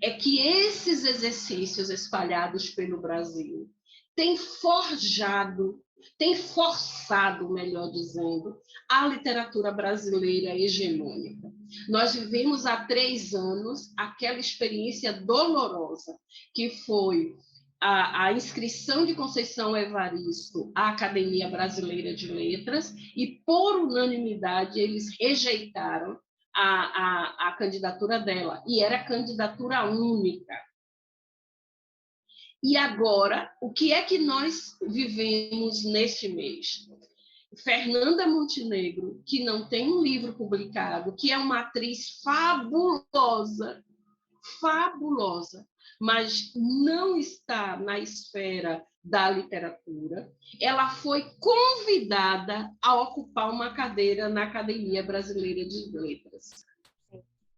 É que esses exercícios espalhados pelo Brasil têm forjado, tem forçado, melhor dizendo, a literatura brasileira hegemônica. Nós vivemos há 3 anos aquela experiência dolorosa que foi a inscrição de Conceição Evaristo à Academia Brasileira de Letras e, por unanimidade, eles rejeitaram a candidatura dela, e era candidatura única. E agora, o que é que nós vivemos neste mês? Fernanda Montenegro, que não tem um livro publicado, que é uma atriz fabulosa, mas não está na esfera da literatura, ela foi convidada a ocupar uma cadeira na Academia Brasileira de Letras.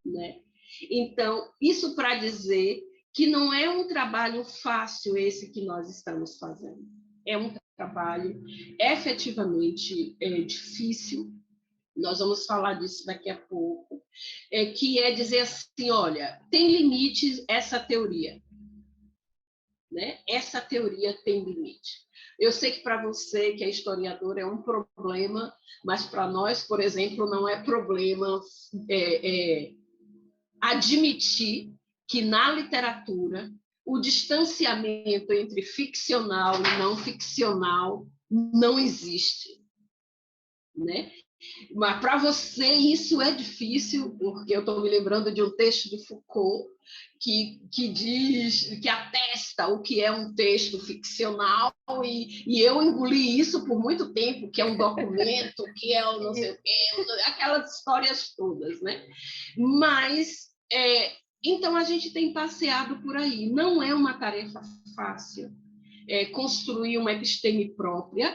Né? Então, isso para dizer que não é um trabalho fácil esse que nós estamos fazendo. É um trabalho efetivamente difícil. Nós vamos falar disso daqui a pouco, que é dizer assim, olha, tem limites essa teoria. Né? Essa teoria tem limite. Eu sei que para você, que é historiador, é um problema, mas para nós, por exemplo, não é problema admitir que na literatura o distanciamento entre ficcional e não ficcional não existe. Né? Mas para você isso é difícil, porque eu estou me lembrando de um texto de Foucault que diz, que atesta o que é um texto ficcional, e eu engoli isso por muito tempo, que é um documento, que é o não sei o quê, aquelas histórias todas, né? Mas, então, a gente tem passeado por aí. Não é uma tarefa fácil construir uma episteme própria,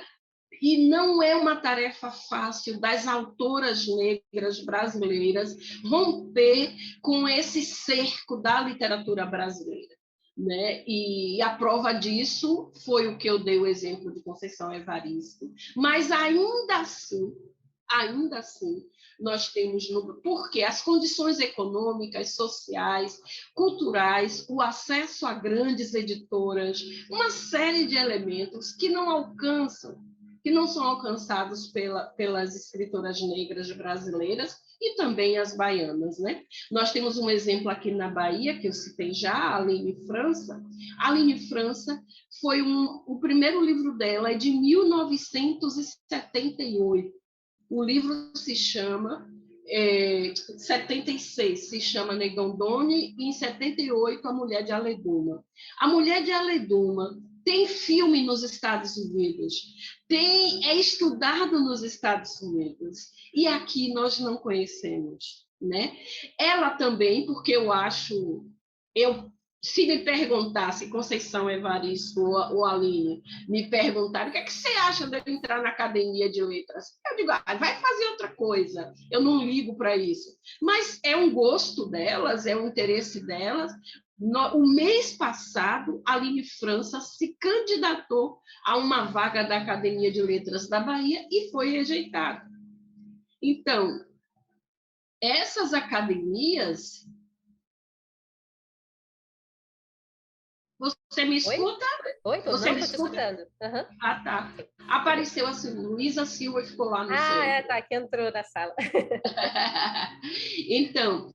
e não é uma tarefa fácil das autoras negras brasileiras romper com esse cerco da literatura brasileira, né? E a prova disso foi o que eu dei o exemplo de Conceição Evaristo. Mas ainda assim, nós temos, porque as condições econômicas, sociais, culturais, o acesso a grandes editoras, uma série de elementos que não são alcançados pelas escritoras negras brasileiras e também as baianas, né? Nós temos um exemplo aqui na Bahia, que eu citei já, a Aline França. A Aline França foi o primeiro livro dela é de 1978. O livro se chama 76, se chama Negandone, e em 78, A Mulher de Aleduma. A Mulher de Aleduma tem filme nos Estados Unidos, é estudado nos Estados Unidos, e aqui nós não conhecemos, né? Ela também, porque se me perguntasse, Conceição Evaristo ou Aline, me perguntaram o que é que você acha de eu entrar na Academia de Letras? Eu digo, vai fazer outra coisa, eu não ligo para isso. Mas é um gosto delas, é um interesse delas. O mês passado, a Aline França se candidatou a uma vaga da Academia de Letras da Bahia e foi rejeitada. Então, essas academias... Você me escuta? Oi? Você me estou escuta? escutando. Uhum. Ah, tá. Apareceu assim, Luísa Silva ficou lá no centro. Tá, que entrou na sala. Então,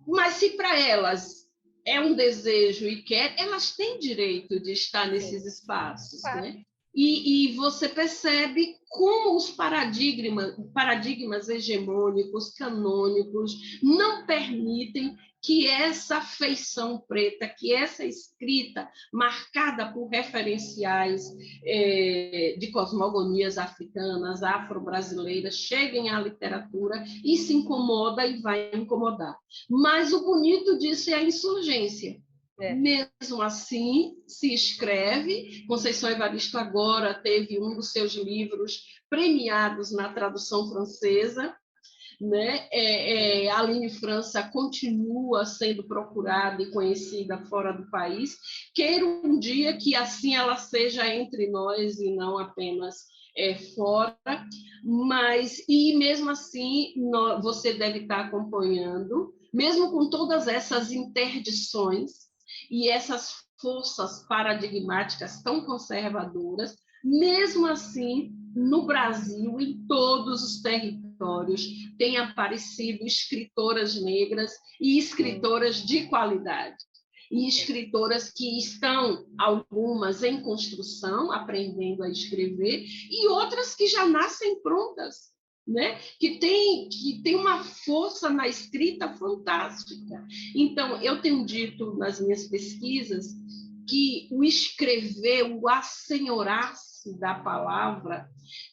mas se para elas é um desejo e quer, elas têm direito de estar nesses espaços, Claro. né? E você percebe como os paradigmas hegemônicos, canônicos, não permitem que essa feição preta, que essa escrita marcada por referenciais de cosmogonias africanas, afro-brasileiras, cheguem à literatura e se incomoda e vai incomodar. Mas o bonito disso é a insurgência. Mesmo assim, se escreve. Conceição Evaristo agora teve um dos seus livros premiados na tradução francesa, né? A Aline França continua sendo procurada e conhecida fora do país. Quero um dia que assim ela seja entre nós e não apenas fora, mas e mesmo assim você deve estar acompanhando, mesmo com todas essas interdições e essas forças paradigmáticas tão conservadoras, mesmo assim, no Brasil, em todos os territórios, têm aparecido escritoras negras e escritoras de qualidade. E escritoras que estão, algumas em construção, aprendendo a escrever, e outras que já nascem prontas, né? que tem uma força na escrita fantástica. Então, eu tenho dito nas minhas pesquisas que o escrever, o assenhorar-se da palavra,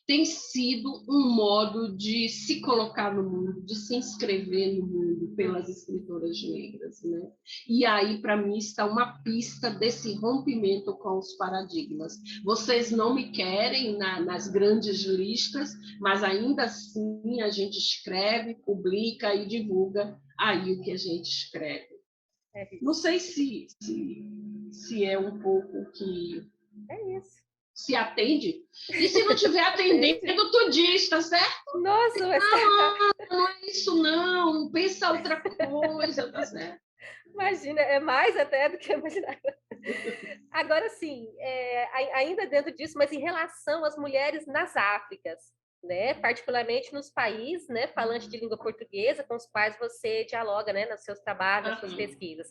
tem sido um modo de se colocar no mundo, de se inscrever no mundo pelas escritoras negras, né? E aí, para mim, está uma pista desse rompimento com os paradigmas. Vocês não me querem nas grandes listas, mas ainda assim a gente escreve, publica e divulga aí o que a gente escreve. Não sei se é um pouco que se atende. E se não estiver atendendo, tu diz, tá certo? Nossa, mas... Não é isso não, pensa outra coisa, tá certo? Imagina, é mais até do que eu imaginava. Agora, sim, ainda dentro disso, mas em relação às mulheres nas Áfricas, né? Particularmente nos países, né, falantes de língua portuguesa, com os quais você dialoga, né, nos seus trabalhos, nas suas pesquisas.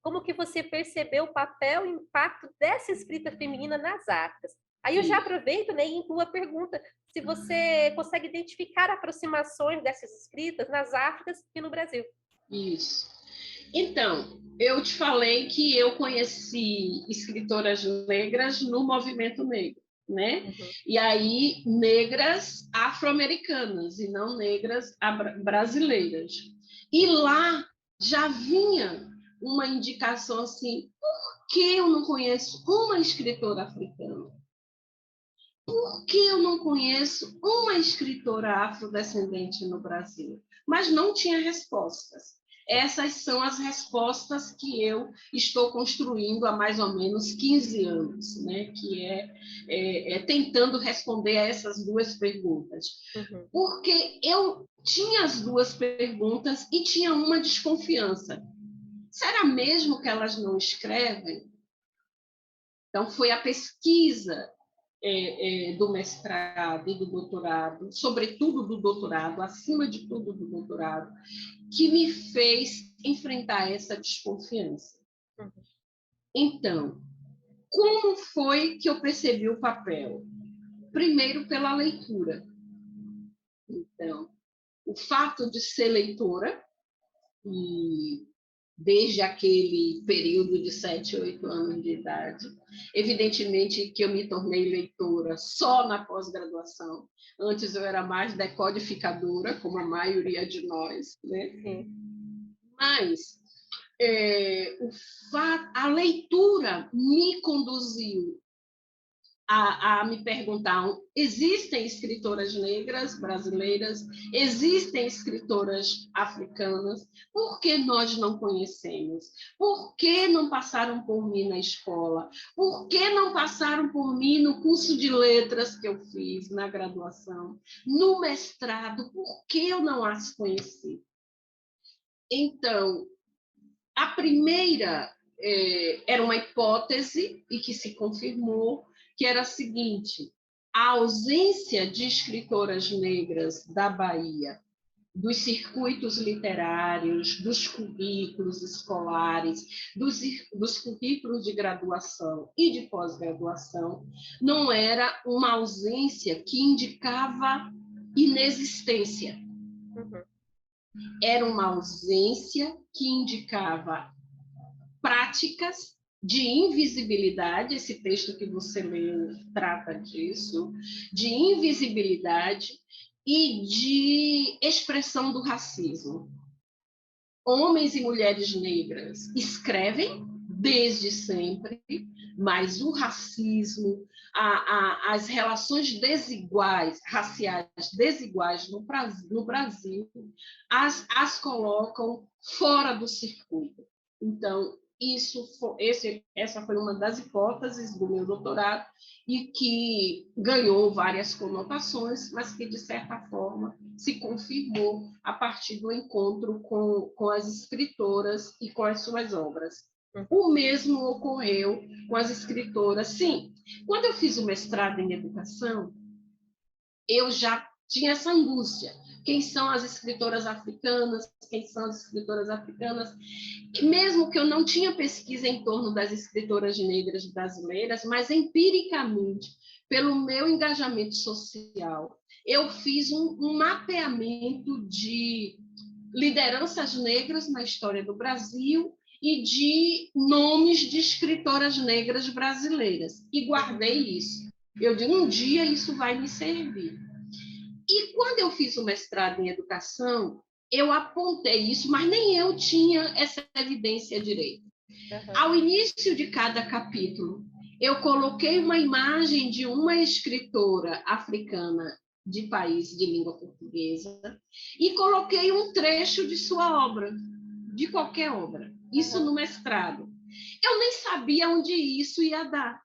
Como que você percebeu o papel e o impacto dessa escrita feminina nas Áfricas? Aí eu já aproveito, né, e incluo a pergunta se você consegue identificar aproximações dessas escritas nas Áfricas e no Brasil. Isso. Então, eu te falei que eu conheci escritoras negras no movimento negro, né? Uhum. E aí, negras afro-americanas e não negras brasileiras. E lá já vinha uma indicação assim, por que eu não conheço uma escritora africana? Por que eu não conheço uma escritora afrodescendente no Brasil? Mas não tinha respostas. Essas são as respostas que eu estou construindo há mais ou menos 15 anos, né? Que é tentando responder a essas duas perguntas. Uhum. Porque eu tinha as duas perguntas e tinha uma desconfiança. Será mesmo que elas não escrevem? Então, foi a pesquisa do mestrado e do doutorado, sobretudo do doutorado, acima de tudo do doutorado, que me fez enfrentar essa desconfiança. Uhum. Então, como foi que eu percebi o papel? Primeiro, pela leitura. Então, o fato de ser leitora, e desde aquele período de 7, 8 anos de idade. Evidentemente que eu me tornei leitora só na pós-graduação. Antes eu era mais decodificadora, como a maioria de nós, né? Sim. Mas a leitura me conduziu a me perguntar: existem escritoras negras brasileiras, existem escritoras africanas, por que nós não conhecemos? Por que não passaram por mim na escola? Por que não passaram por mim no curso de letras que eu fiz na graduação? No mestrado, por que eu não as conheci? Então, a primeira era uma hipótese e que se confirmou, que era a seguinte: a ausência de escritoras negras da Bahia, dos circuitos literários, dos currículos escolares, dos currículos de graduação e de pós-graduação, não era uma ausência que indicava inexistência. Uhum. Era uma ausência que indicava práticas de invisibilidade, esse texto que você leu trata disso, de invisibilidade e de expressão do racismo. Homens e mulheres negras escrevem desde sempre, mas o racismo, as relações desiguais, raciais desiguais no Brasil as colocam fora do circuito. Então, essa foi uma das hipóteses do meu doutorado e que ganhou várias conotações, mas que, de certa forma, se confirmou a partir do encontro com as escritoras e com as suas obras. O mesmo ocorreu com as escritoras. Sim, quando eu fiz o mestrado em educação, eu já tinha essa angústia. Quem são as escritoras africanas? Quem são as escritoras africanas? Mesmo que eu não tinha pesquisa em torno das escritoras negras brasileiras, mas empiricamente, pelo meu engajamento social, eu fiz um mapeamento de lideranças negras na história do Brasil e de nomes de escritoras negras brasileiras. E guardei isso. Eu digo, um dia isso vai me servir. E quando eu fiz o mestrado em educação, eu apontei isso, mas nem eu tinha essa evidência direito. Uhum. Ao início de cada capítulo, eu coloquei uma imagem de uma escritora africana de país de língua portuguesa e coloquei um trecho de sua obra, de qualquer obra. Isso no mestrado. Eu nem sabia onde isso ia dar.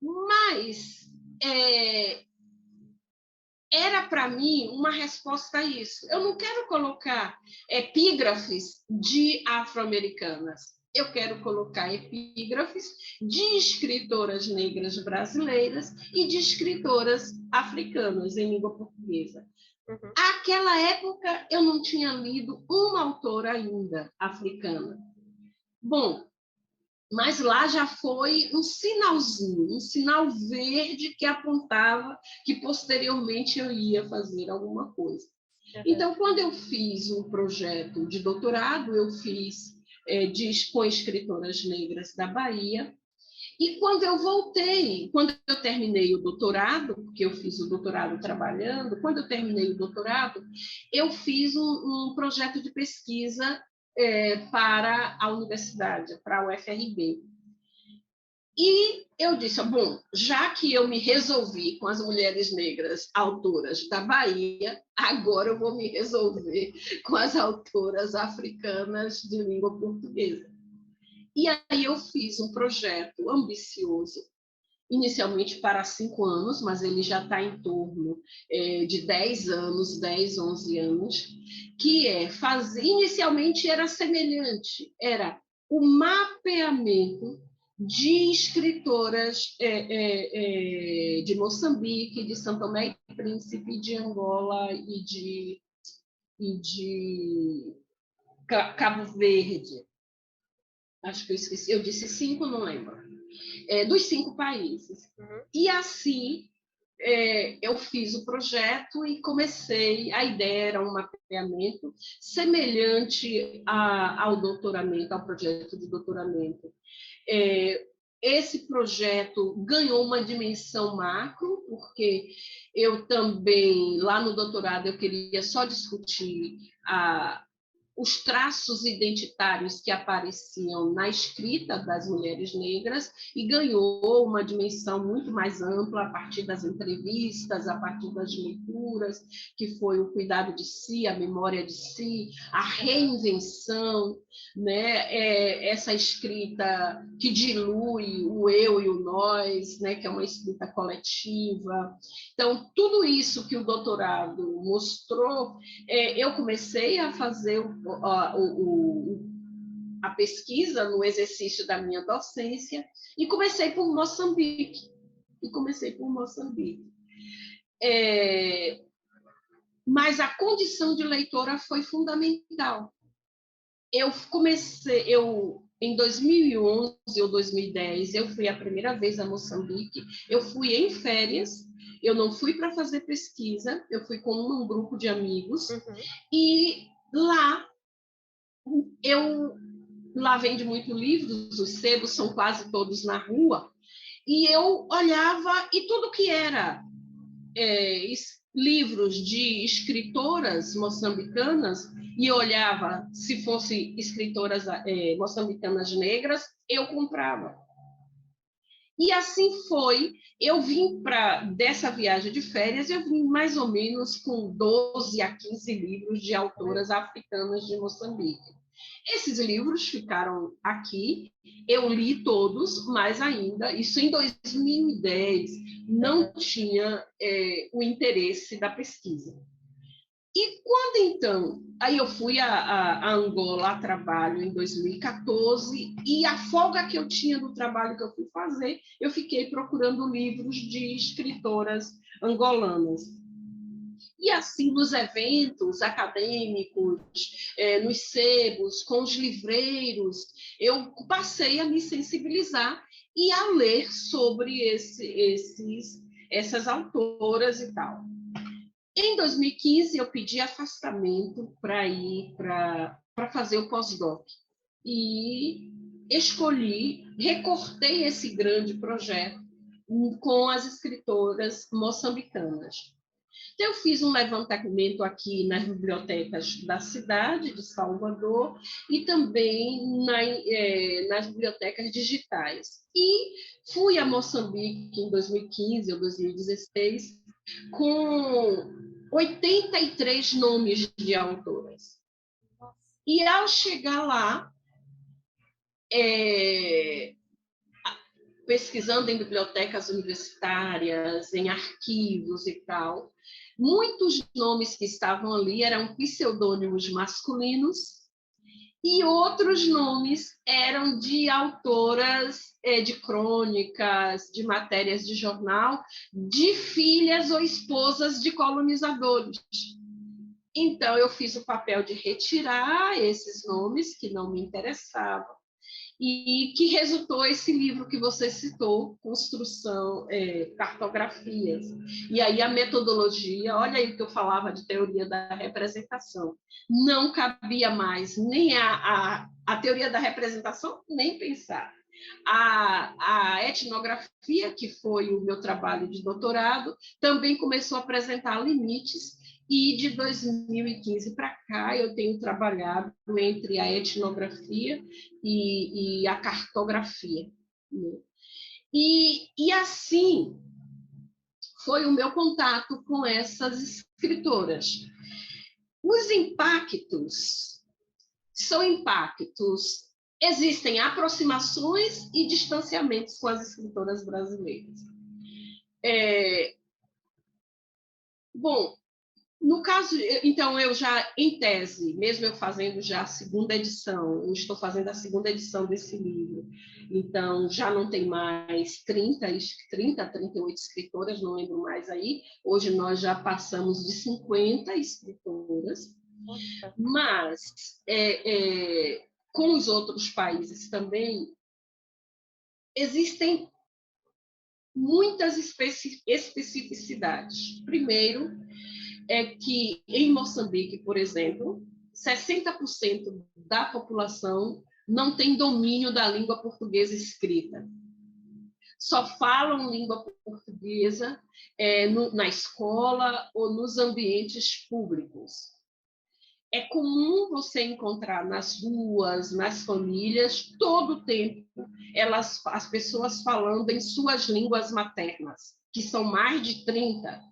Mas era para mim uma resposta a isso. Eu não quero colocar epígrafes de afro-americanas. Eu quero colocar epígrafes de escritoras negras brasileiras e de escritoras africanas em língua portuguesa. Uhum. Naquela época, eu não tinha lido uma autora ainda africana. Bom, Mas lá já foi um sinalzinho, um sinal verde que apontava que posteriormente eu ia fazer alguma coisa. Então, quando eu fiz um projeto de doutorado, eu fiz com escritoras negras da Bahia. E quando eu voltei, quando eu terminei o doutorado, porque eu fiz o doutorado trabalhando, quando eu terminei o doutorado, eu fiz um projeto de pesquisa para a universidade, para a UFRB. E eu disse, bom, já que eu me resolvi com as mulheres negras autoras da Bahia, agora eu vou me resolver com as autoras africanas de língua portuguesa. E aí eu fiz um projeto ambicioso, inicialmente para 5 anos, mas ele já está em torno de 10 anos, 10, 11 anos, que inicialmente era semelhante, era o mapeamento de escritoras de Moçambique, de São Tomé e Príncipe, de Angola e de Cabo Verde. Acho que eu esqueci, eu disse 5, não lembro. Dos 5 países. E assim eu fiz o projeto e comecei, a ideia era um mapeamento semelhante ao doutoramento, ao projeto de doutoramento. Esse projeto ganhou uma dimensão macro, porque eu também, lá no doutorado, eu queria só discutir os traços identitários que apareciam na escrita das mulheres negras e ganhou uma dimensão muito mais ampla a partir das entrevistas, a partir das leituras, que foi o cuidado de si, a memória de si, a reinvenção, né? Essa escrita que dilui o eu e o nós, né? Que é uma escrita coletiva. Então, tudo isso que o doutorado mostrou, eu comecei a fazer a pesquisa no exercício da minha docência e comecei por Moçambique. Mas a condição de leitora foi fundamental. Em 2011 ou 2010, eu fui a primeira vez a Moçambique. Eu fui em férias, eu não fui para fazer pesquisa, eu fui com um grupo de amigos. E lá vende muito livros, os sebos são quase todos na rua, e eu olhava e tudo que era livros de escritoras moçambicanas, e eu olhava, se fossem escritoras moçambicanas negras, eu comprava. E assim foi, eu vim dessa viagem de férias, eu vim mais ou menos com 12 a 15 livros de autoras africanas de Moçambique. Esses livros ficaram aqui, eu li todos, mas ainda, isso em 2010, não tinha o interesse da pesquisa. E quando então, aí eu fui a Angola a trabalho em 2014, e a folga que eu tinha do trabalho que eu fui fazer, eu fiquei procurando livros de escritoras angolanas. E assim, nos eventos acadêmicos, nos sebos, com os livreiros, eu passei a me sensibilizar e a ler sobre essas autoras e tal. Em 2015, eu pedi afastamento para ir para fazer o pós-doc. E recortei esse grande projeto com as escritoras moçambicanas. Então, eu fiz um levantamento aqui nas bibliotecas da cidade de Salvador e também nas bibliotecas digitais. E fui a Moçambique em 2015 ou 2016 com 83 nomes de autoras. E ao chegar lá, pesquisando em bibliotecas universitárias, em arquivos e tal, muitos nomes que estavam ali eram pseudônimos masculinos e outros nomes eram de autoras de crônicas, de matérias de jornal, de filhas ou esposas de colonizadores. Então, eu fiz o papel de retirar esses nomes que não me interessavam e que resultou esse livro que você citou, Construção, Cartografias. E aí a metodologia, olha aí o que eu falava de teoria da representação, não cabia mais nem a teoria da representação, nem pensar. A etnografia, que foi o meu trabalho de doutorado, também começou a apresentar limites, e de 2015 para cá eu tenho trabalhado entre a etnografia e a cartografia. Né? E assim foi o meu contato com essas escritoras. Os impactos são impactos. Existem aproximações e distanciamentos com as escritoras brasileiras. Bom, no caso, então, eu já, em tese, mesmo eu fazendo já a segunda edição, eu estou fazendo a segunda edição desse livro, então já não tem mais 30, 38 escritoras, não lembro mais aí, hoje nós já passamos de 50 escritoras, mas com os outros países também existem muitas especificidades. Primeiro, é que em Moçambique, por exemplo, 60% da população não tem domínio da língua portuguesa escrita. Só falam língua portuguesa na escola ou nos ambientes públicos. É comum você encontrar nas ruas, nas famílias, todo o tempo, as pessoas falando em suas línguas maternas, que são mais de 30,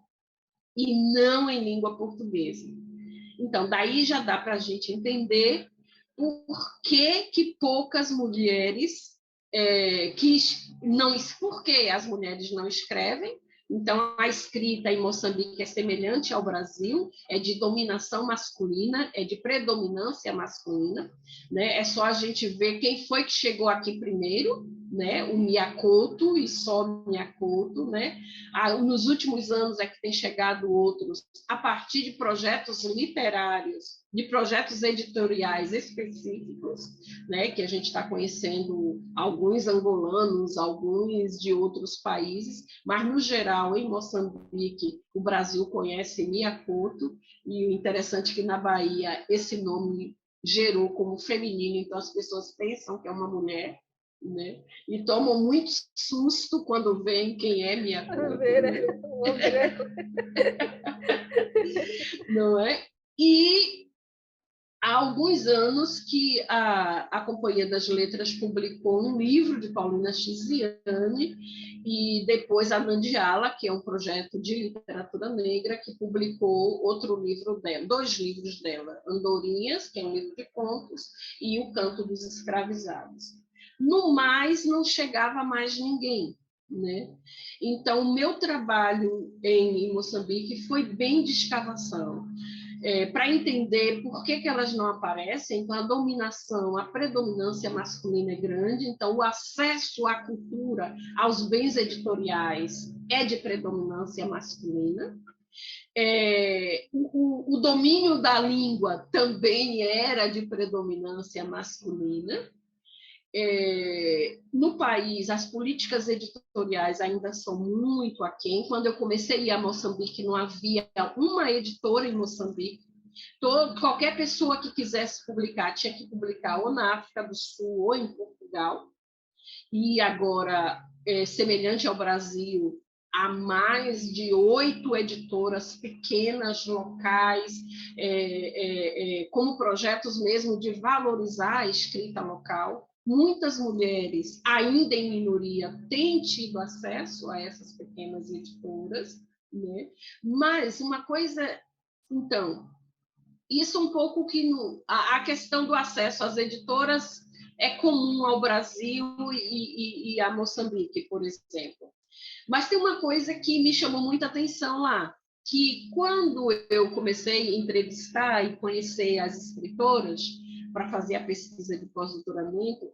e não em língua portuguesa. Então, daí já dá para a gente entender por que poucas mulheres por que as mulheres não escrevem. Então, a escrita em Moçambique é semelhante ao Brasil, é de dominação masculina, é de predominância masculina, né? É só a gente ver quem foi que chegou aqui primeiro, né? O Miyakoto e só o Miyakoto, né? Nos últimos anos é que tem chegado outros a partir de projetos literários, de projetos editoriais específicos, né? Que a gente está conhecendo alguns angolanos, alguns de outros países, mas no geral em Moçambique o Brasil conhece Miyakoto, e o interessante é que na Bahia esse nome gerou como feminino, então as pessoas pensam que é uma mulher, né? E tomam muito susto quando veem quem é Miyakoto. Não é? E há alguns anos que a Companhia das Letras publicou um livro de Paulina Chiziane, e depois a Nandiala, que é um projeto de literatura negra, que publicou outro livro dela, 2 livros dela, Andorinhas, que é um livro de contos, e O Canto dos Escravizados. No mais, não chegava mais ninguém. Né? Então, o meu trabalho em Moçambique foi bem de escavação, para entender por que elas não aparecem. Então, a dominação, a predominância masculina é grande, então o acesso à cultura, aos bens editoriais é de predominância masculina. O domínio da língua também era de predominância masculina. No país, as políticas editoriais ainda são muito aquém. Quando eu comecei a ir a Moçambique, não havia uma editora em Moçambique. Qualquer pessoa que quisesse publicar tinha que publicar ou na África do Sul ou em Portugal. E agora, semelhante ao Brasil, há mais de 8 editoras pequenas, locais, como projetos mesmo de valorizar a escrita local. Muitas mulheres, ainda em minoria, têm tido acesso a essas pequenas editoras, né? Mas uma coisa, então, isso um pouco que a questão do acesso às editoras é comum ao Brasil e a Moçambique, por exemplo. Mas tem uma coisa que me chamou muita atenção lá, que quando eu comecei a entrevistar e conhecer as escritoras para fazer a pesquisa de pós-doutoramento,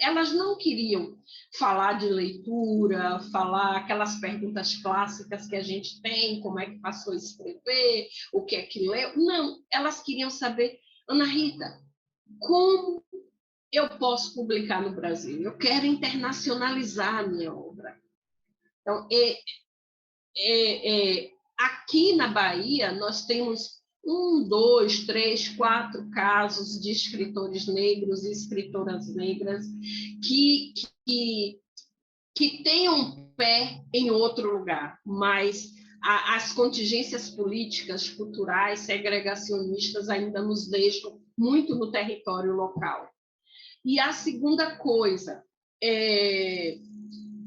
elas não queriam falar de leitura, falar aquelas perguntas clássicas que a gente tem, como é que passou a escrever, o que é que leu. Não, elas queriam saber, Ana Rita, como eu posso publicar no Brasil? Eu quero internacionalizar a minha obra. Então, aqui na Bahia, nós temos 1, 2, 3, 4 casos de escritores negros e escritoras negras que têm um pé em outro lugar, mas as contingências políticas, culturais, segregacionistas ainda nos deixam muito no território local. E a segunda coisa é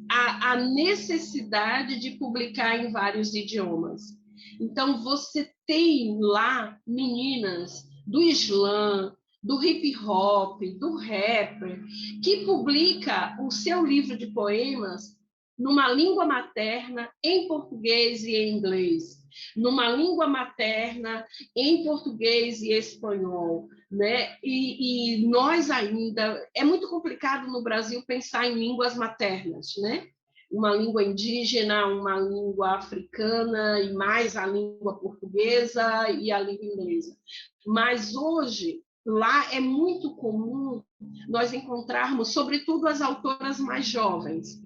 a necessidade de publicar em vários idiomas. Então, você tem lá meninas do slam, do hip hop, do rapper, que publica o seu livro de poemas numa língua materna, em português e em inglês, numa língua materna, em português e espanhol, né? E nós ainda... É muito complicado no Brasil pensar em línguas maternas, né? Uma língua indígena, uma língua africana, e mais a língua portuguesa e a língua inglesa. Mas hoje, lá é muito comum nós encontrarmos, sobretudo as autoras mais jovens,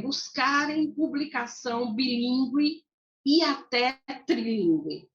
buscarem publicação bilíngue e até trilíngue,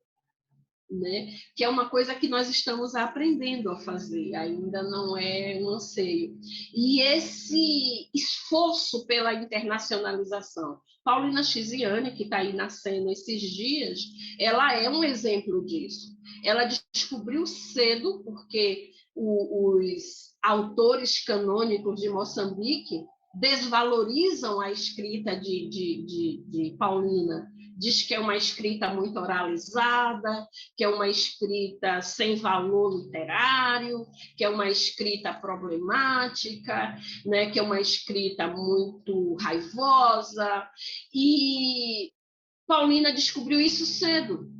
né? Que é uma coisa que nós estamos aprendendo a fazer, ainda não é um anseio. E esse esforço pela internacionalização, Paulina Chiziane, que está aí na cena esses dias, ela é um exemplo disso. Ela descobriu cedo, porque os autores canônicos de Moçambique desvalorizam a escrita de Paulina, diz que é uma escrita muito oralizada, que é uma escrita sem valor literário, que é uma escrita problemática, né, que é uma escrita muito raivosa. E Paulina descobriu isso cedo.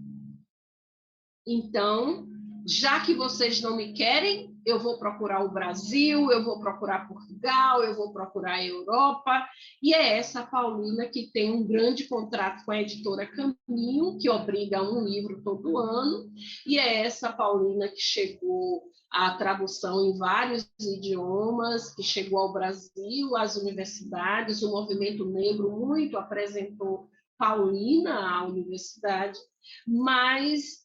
Então, já que vocês não me querem, eu vou procurar o Brasil, eu vou procurar Portugal, eu vou procurar a Europa. E é essa Paulina que tem um grande contrato com a editora Caminho, que obriga a um livro todo ano. E é essa Paulina que chegou à tradução em vários idiomas, que chegou ao Brasil, às universidades. O movimento negro muito apresentou Paulina à universidade, mas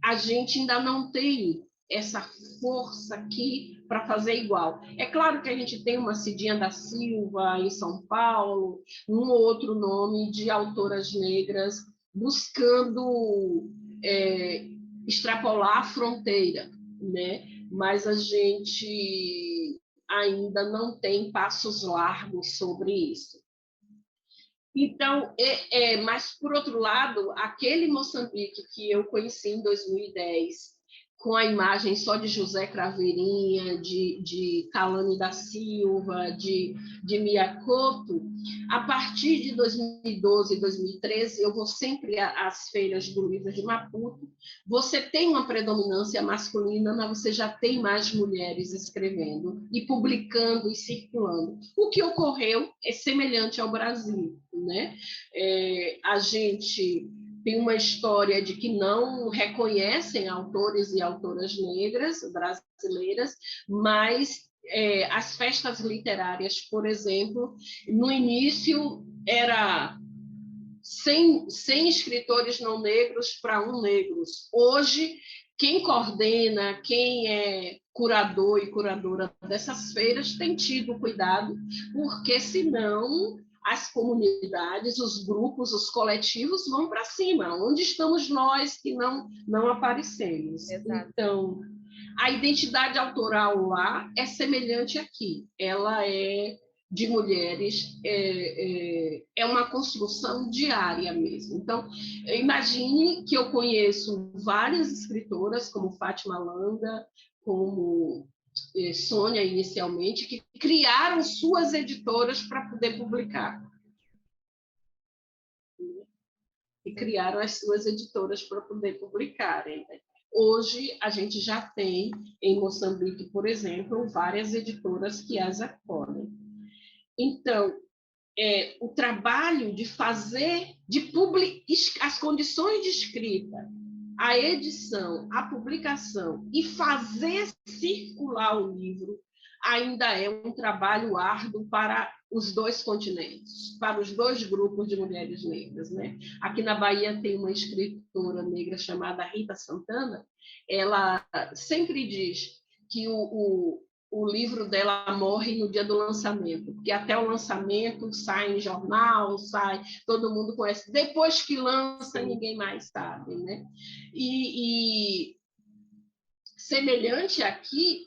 a gente ainda não tem essa força aqui para fazer igual. É claro que a gente tem uma Cidinha da Silva em São Paulo, um ou outro nome de autoras negras buscando extrapolar a fronteira, né? Mas a gente ainda não tem passos largos sobre isso. Então, mas, por outro lado, aquele Moçambique que eu conheci em 2010, com a imagem só de José Craveirinha, de Kalani da Silva, de Miyakoto, a partir de 2012, 2013, eu vou sempre às feiras do livro de Maputo, você tem uma predominância masculina, mas você já tem mais mulheres escrevendo e publicando e circulando. O que ocorreu é semelhante ao Brasil, né? A gente tem uma história de que não reconhecem autores e autoras negras brasileiras, mas as festas literárias, por exemplo, no início era 100 escritores não negros para 1 negros. Hoje, quem coordena, quem é curador e curadora dessas feiras tem tido cuidado, porque senão as comunidades, os grupos, os coletivos vão para cima. Onde estamos nós que não aparecemos? Exato. Então, a identidade autoral lá é semelhante aqui. Ela é de mulheres, é uma construção diária mesmo. Então, imagine que eu conheço várias escritoras, como Fátima Langa, como Sônia, inicialmente, que criaram suas editoras para poder publicar. E criaram as suas editoras para poder publicarem. Hoje, a gente já tem, em Moçambique, por exemplo, várias editoras que as acolhem. Então, o trabalho de fazer, as condições de escrita a edição, a publicação e fazer circular o livro ainda é um trabalho árduo para os dois continentes, para os dois grupos de mulheres negras, né? Aqui na Bahia tem uma escritora negra chamada Rita Santana, ela sempre diz que o livro dela morre no dia do lançamento, porque até o lançamento sai em jornal, sai, todo mundo conhece. Depois que lança, ninguém mais sabe, né? E semelhante aqui,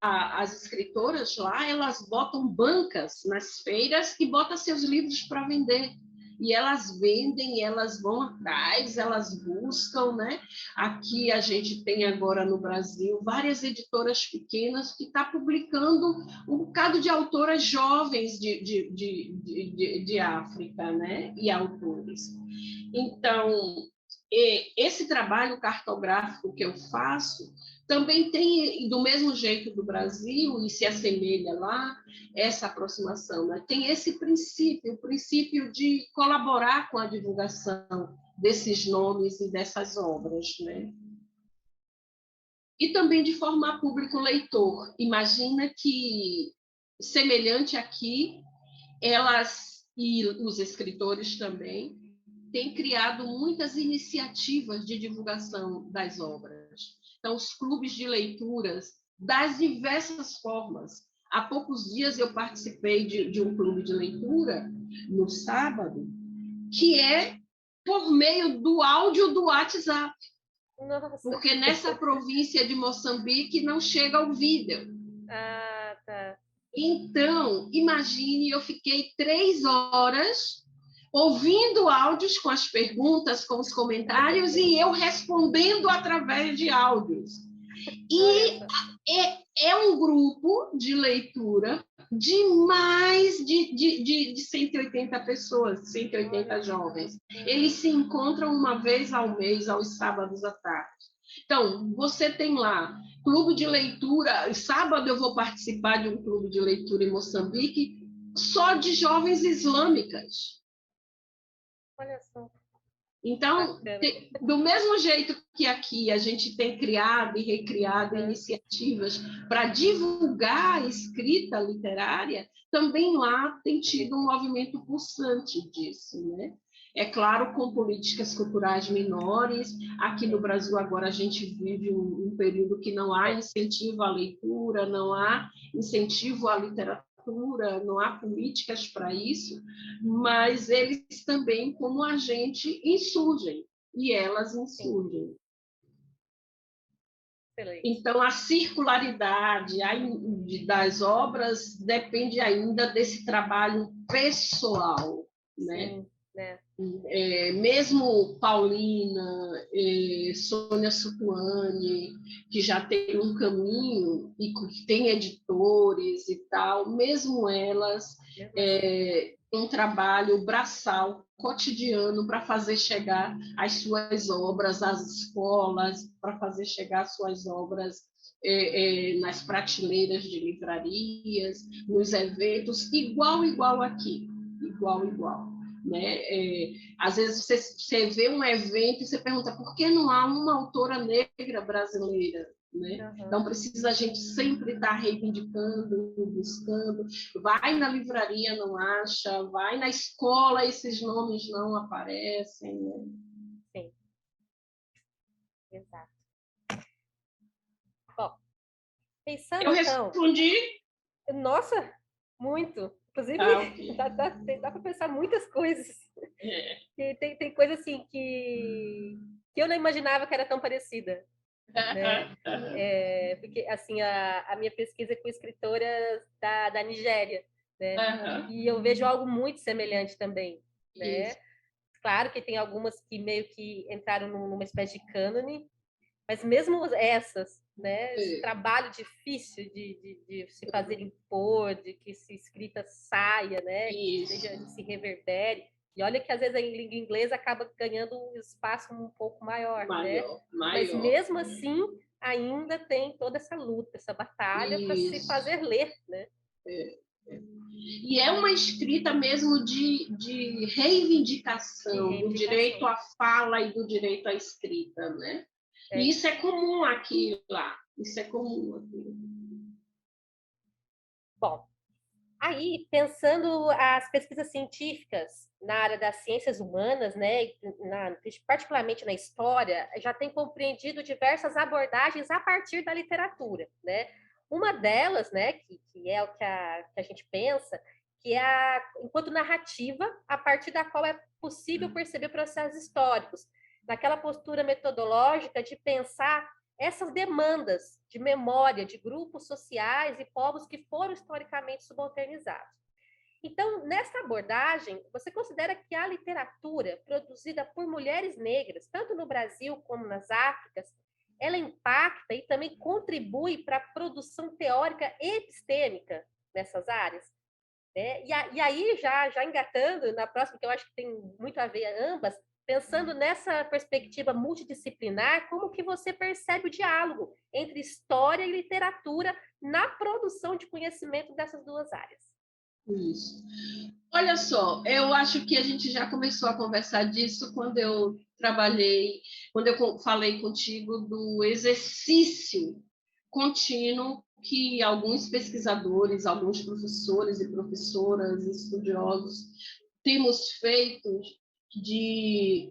as escritoras lá, elas botam bancas nas feiras e botam seus livros para vender. E elas vendem, elas vão atrás, elas buscam, né? Aqui a gente tem agora no Brasil várias editoras pequenas que estão publicando um bocado de autoras jovens de África, né? E autores. Então, esse trabalho cartográfico que eu faço também tem, do mesmo jeito do Brasil, e se assemelha lá, essa aproximação, né? Tem esse princípio, o princípio de colaborar com a divulgação desses nomes e dessas obras, né? E também de formar público leitor. Imagina que, semelhante aqui, elas, e os escritores também, têm criado muitas iniciativas de divulgação das obras. Então, os clubes de leituras, das diversas formas. Há poucos dias eu participei de um clube de leitura, no sábado, que é por meio do áudio do WhatsApp. Nossa. Porque nessa província de Moçambique não chega o vídeo. Ah, tá. Então, imagine, eu fiquei 3 horas ouvindo áudios com as perguntas, com os comentários, e eu respondendo através de áudios. E é um grupo de leitura de mais de 180 pessoas, 180 jovens. Eles se encontram uma vez ao mês, aos sábados à tarde. Então, você tem lá clube de leitura. Sábado eu vou participar de um clube de leitura em Moçambique só de jovens islâmicas. Olha só. Então, do mesmo jeito que aqui a gente tem criado e recriado iniciativas para divulgar a escrita literária, também lá tem tido um movimento pulsante disso, né? É claro, com políticas culturais menores. Aqui no Brasil, agora, a gente vive um período que não há incentivo à leitura, não há incentivo à literatura, não há políticas para isso, mas eles também, como a gente, insurgem, e elas insurgem. Então, a circularidade das obras depende ainda desse trabalho pessoal, né? Sim, né? Mesmo Paulina, Sônia Sutuane, que já tem um caminho e que tem editores e tal, mesmo elas têm um trabalho braçal, cotidiano, para fazer chegar as suas obras às escolas, para fazer chegar as suas obras nas prateleiras de livrarias, nos eventos, igual aqui, igual. Né? Às vezes você vê um evento e você pergunta por que não há uma autora negra brasileira, né? Então precisa a gente sempre estar reivindicando, buscando. Vai na livraria, não acha, vai na escola, esses nomes não aparecem, né? Sim, exato. Bom, pensando eu respondi? Então... Nossa, muito. Inclusive, okay. dá para pensar muitas coisas. Tem coisa assim que eu não imaginava que era tão parecida. Né? Porque assim, a minha pesquisa é com escritoras da Nigéria. Né? E eu vejo algo muito semelhante também. Né? Claro que tem algumas que meio que entraram numa espécie de cânone, mas mesmo essas, né, esse trabalho difícil de se fazer impor, de que se escrita saia, né, que se reverbere. E olha que às vezes a língua inglesa acaba ganhando um espaço um pouco maior, né? Mas mesmo assim ainda tem toda essa luta, essa batalha para se fazer ler, né? E é uma escrita mesmo de reivindicação do direito à fala e do direito à escrita, né? E isso é comum aqui lá. Isso é comum aqui. Bom, aí, pensando as pesquisas científicas na área das ciências humanas, né, particularmente na história, já tem compreendido diversas abordagens a partir da literatura, né? Uma delas, né, que é o que a gente pensa, que é enquanto narrativa, a partir da qual é possível perceber processos históricos, naquela postura metodológica de pensar essas demandas de memória de grupos sociais e povos que foram historicamente subalternizados. Então, nessa abordagem, você considera que a literatura produzida por mulheres negras, tanto no Brasil como nas Áfricas, ela impacta e também contribui para a produção teórica e epistêmica nessas áreas? E aí, já engatando na próxima, que eu acho que tem muito a ver ambas, pensando nessa perspectiva multidisciplinar, como que você percebe o diálogo entre história e literatura na produção de conhecimento dessas duas áreas? Isso. Olha só, eu acho que a gente já começou a conversar disso quando eu falei contigo do exercício contínuo que alguns pesquisadores, alguns professores e professoras, estudiosos, temos feito de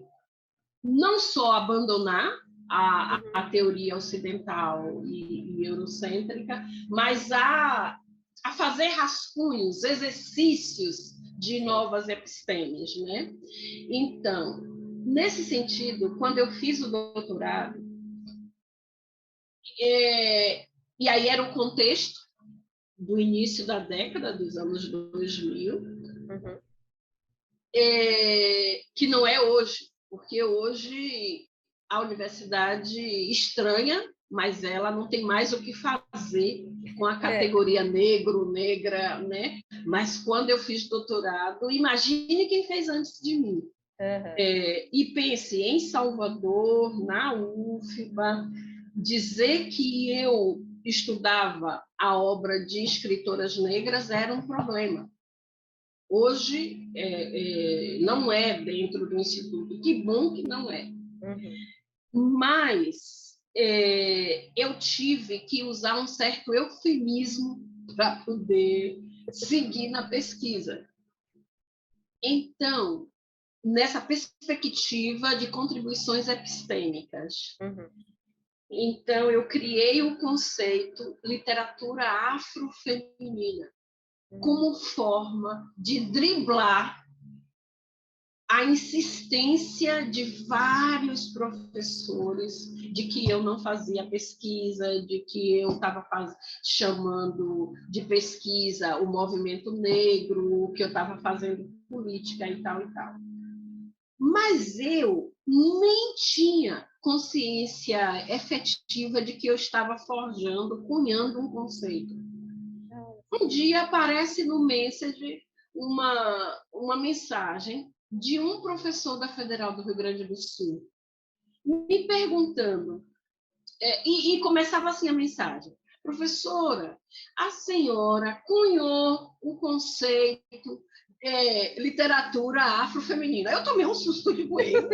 não só abandonar a teoria ocidental e eurocêntrica, mas a fazer rascunhos, exercícios de novas epistemes, né? Então, nesse sentido, quando eu fiz o doutorado, e aí era o contexto do início da década, dos anos 2000, que não é hoje, porque hoje a universidade estranha, mas ela não tem mais o que fazer com a categoria negro, negra, né? Mas quando eu fiz doutorado, imagine quem fez antes de mim. E pense, em Salvador, na UFBA, dizer que eu estudava a obra de escritoras negras era um problema. Hoje, não é dentro do Instituto. Que bom que não é. Mas eu tive que usar um certo eufemismo para poder seguir na pesquisa. Então, nessa perspectiva de contribuições epistêmicas, então eu criei o conceito literatura afrofeminina como forma de driblar a insistência de vários professores de que eu não fazia pesquisa, de que eu estava chamando de pesquisa o movimento negro, que eu estava fazendo política e tal e tal. Mas eu nem tinha consciência efetiva de que eu estava forjando, cunhando um conceito. Um dia aparece no Message uma mensagem de um professor da Federal do Rio Grande do Sul, me perguntando, e começava assim a mensagem: professora, a senhora cunhou o conceito literatura afrofeminina. Eu tomei um susto de coelho.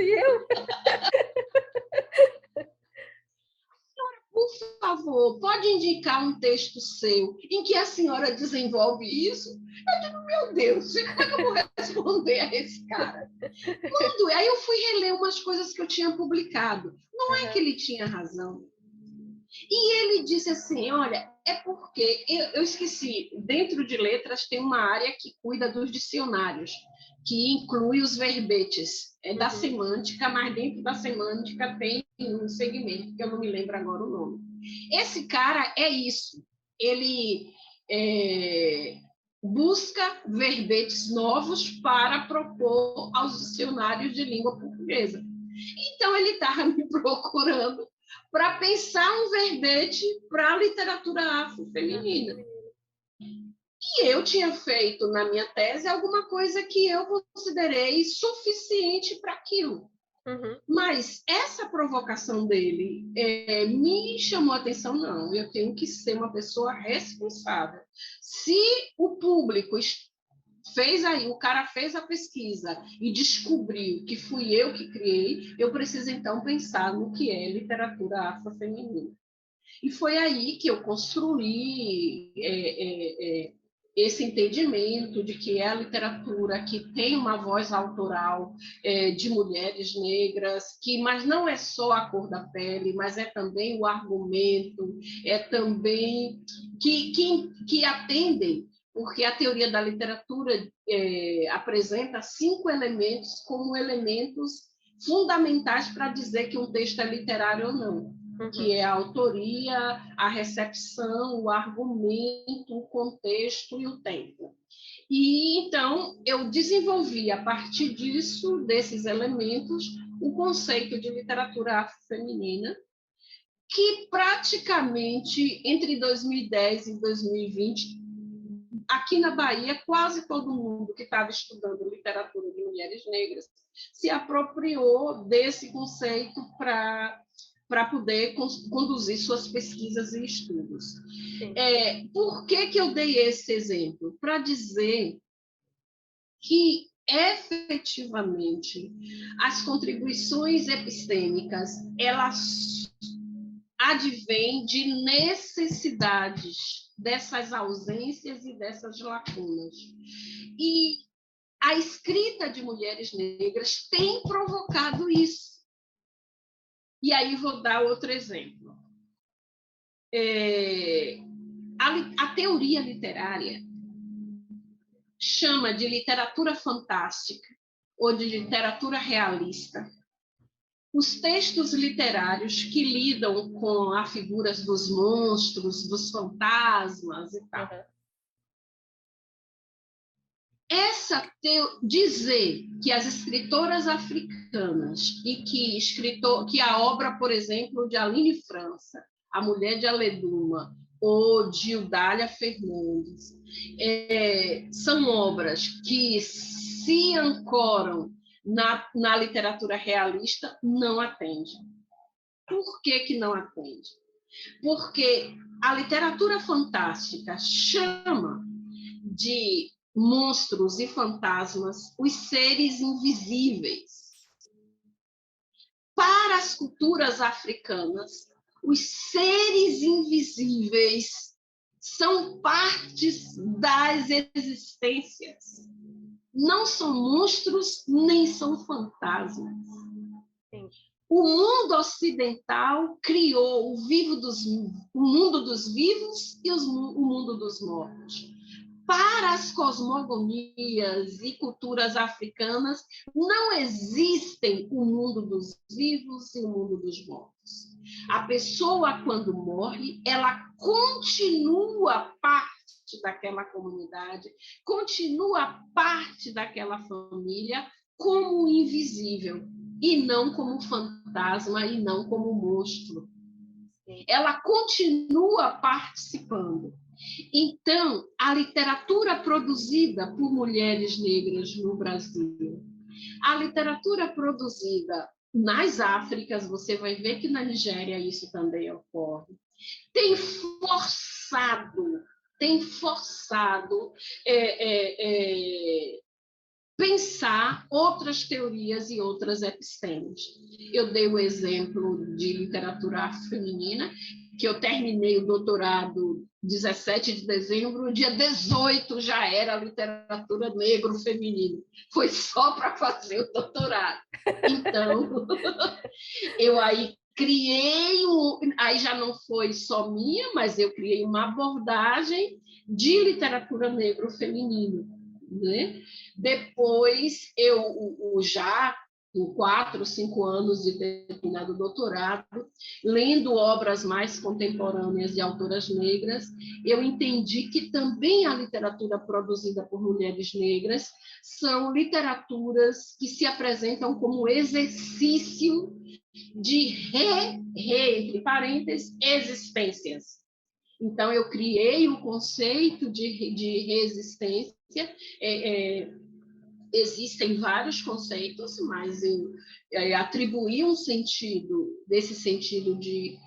Por favor, pode indicar um texto seu em que a senhora desenvolve isso? Eu digo, meu Deus, como é que eu vou responder a esse cara? Quando? Aí eu fui reler umas coisas que eu tinha publicado. Não é que ele tinha razão. E ele disse assim, olha, é porque, eu esqueci, dentro de letras tem uma área que cuida dos dicionários, que inclui os verbetes, da semântica, mas dentro da semântica tem um segmento, que eu não me lembro agora o nome. Esse cara é isso, ele busca verbetes novos para propor aos dicionários de língua portuguesa. Então, ele estava me procurando para pensar um verbete para a literatura afrofeminina. E eu tinha feito na minha tese alguma coisa que eu considerei suficiente para aquilo. Uhum. Mas essa provocação dele me chamou a atenção, não, eu tenho que ser uma pessoa responsável. Se o público fez aí, o cara fez a pesquisa e descobriu que fui eu que criei, eu preciso então pensar no que é literatura afrofeminina. E foi aí que eu construí esse entendimento de que é a literatura que tem uma voz autoral de mulheres negras, mas não é só a cor da pele, mas é também o argumento, é também que atendem, porque a teoria da literatura apresenta 5 elementos como elementos fundamentais para dizer que um texto é literário ou não. Que é a autoria, a recepção, o argumento, o contexto e o tempo. E, então, eu desenvolvi, a partir disso, desses elementos, o conceito de literatura afrofeminina, que praticamente, entre 2010 e 2020, aqui na Bahia, quase todo mundo que estava estudando literatura de mulheres negras se apropriou desse conceito para poder conduzir suas pesquisas e estudos. Por que eu dei esse exemplo? Para dizer que, efetivamente, as contribuições epistêmicas, elas advêm de necessidades dessas ausências e dessas lacunas. E a escrita de mulheres negras tem provocado isso. E aí vou dar outro exemplo. A teoria literária chama de literatura fantástica ou de literatura realista os textos literários que lidam com as figuras dos monstros, dos fantasmas e tal. Dizer que as escritoras africanas e que a obra, por exemplo, de Aline França, A Mulher de Aleduma, ou de Eudália Fernandes, são obras que se ancoram na literatura realista, não atende. Por que não atende? Porque a literatura fantástica chama de monstros e fantasmas os seres invisíveis. Para as culturas africanas, os seres invisíveis são partes das existências. Não são monstros, nem são fantasmas. Sim. O mundo ocidental criou o mundo dos vivos e o mundo dos mortos. Para as cosmogonias e culturas africanas, não existem o mundo dos vivos e o mundo dos mortos. A pessoa, quando morre, ela continua parte daquela comunidade, continua parte daquela família como invisível, e não como fantasma, e não como monstro. Ela continua participando. Então, a literatura produzida por mulheres negras no Brasil, a literatura produzida nas Áfricas, você vai ver que na Nigéria isso também ocorre, tem forçado pensar outras teorias e outras epistemes. Eu dei o exemplo de literatura feminina, que eu terminei o doutorado 17 de dezembro, dia 18 já era literatura negro-feminino. Foi só para fazer o doutorado. Então, eu aí criei, aí já não foi só minha, mas eu criei uma abordagem de literatura negro-feminino, né? Depois, já com 4, 5 anos de ter terminado o doutorado, lendo obras mais contemporâneas de autoras negras, eu entendi que também a literatura produzida por mulheres negras são literaturas que se apresentam como exercício de entre parênteses, existências. Então, eu criei o conceito de resistência existem vários conceitos, mas eu atribuí um sentido, desse sentido de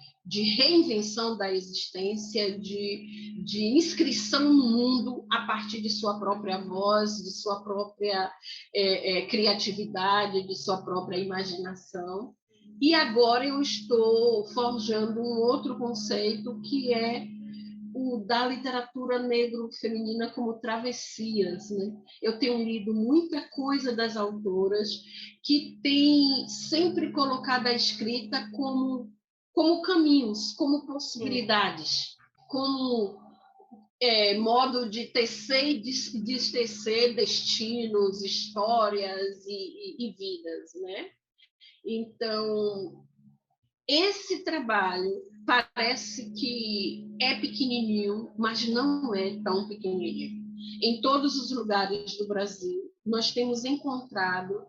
reinvenção da existência, de inscrição no mundo a partir de sua própria voz, de sua própria criatividade, de sua própria imaginação. E agora eu estou forjando um outro conceito, que é o da literatura negro-feminina como travessias, né? Eu tenho lido muita coisa das autoras que têm sempre colocado a escrita como caminhos, como possibilidades, como modo de tecer e destecer destinos, histórias e vidas, né? Então, esse trabalho parece que é pequenininho, mas não é tão pequenininho. Em todos os lugares do Brasil, nós temos encontrado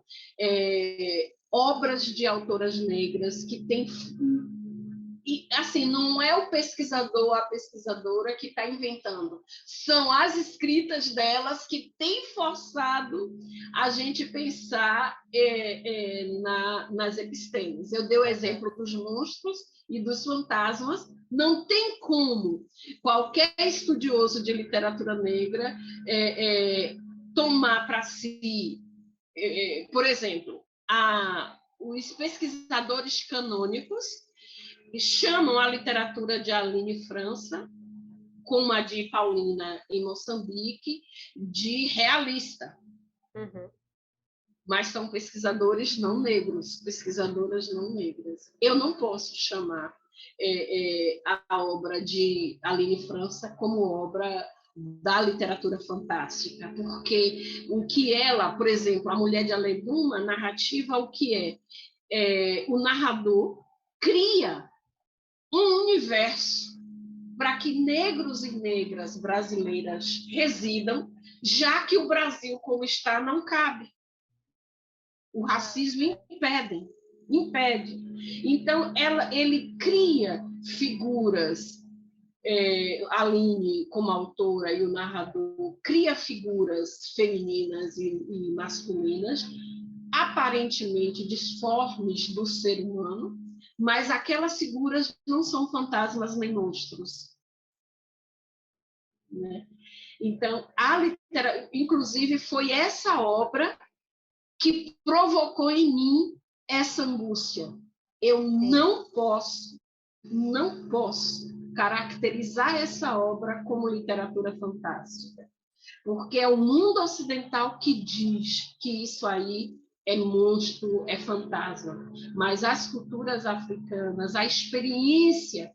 obras de autoras negras que têm... E, assim, não é o pesquisador ou a pesquisadora que está inventando, são as escritas delas que têm forçado a gente pensar nas epistemes. Eu dei o exemplo dos monstros e dos fantasmas. Não tem como qualquer estudioso de literatura negra tomar para si, por exemplo, os pesquisadores canônicos chamam a literatura de Aline França, como a de Paulina em Moçambique, de realista. Uhum. Mas são pesquisadores não negros, pesquisadoras não negras. Eu não posso chamar a obra de Aline França como obra da literatura fantástica, porque o que ela, por exemplo, A Mulher de Aleguma, a narrativa, o que o narrador cria um universo para que negros e negras brasileiras residam, já que o Brasil, como está, não cabe. O racismo impede. Então, ele cria figuras, Aline, como autora, e o narrador, cria figuras femininas e masculinas, aparentemente disformes do ser humano, mas aquelas figuras não são fantasmas nem monstros. Né? Então, inclusive, foi essa obra que provocou em mim essa angústia. Eu não posso caracterizar essa obra como literatura fantástica, porque é o mundo ocidental que diz que isso aí é monstro, é fantasma. Mas as culturas africanas, a experiência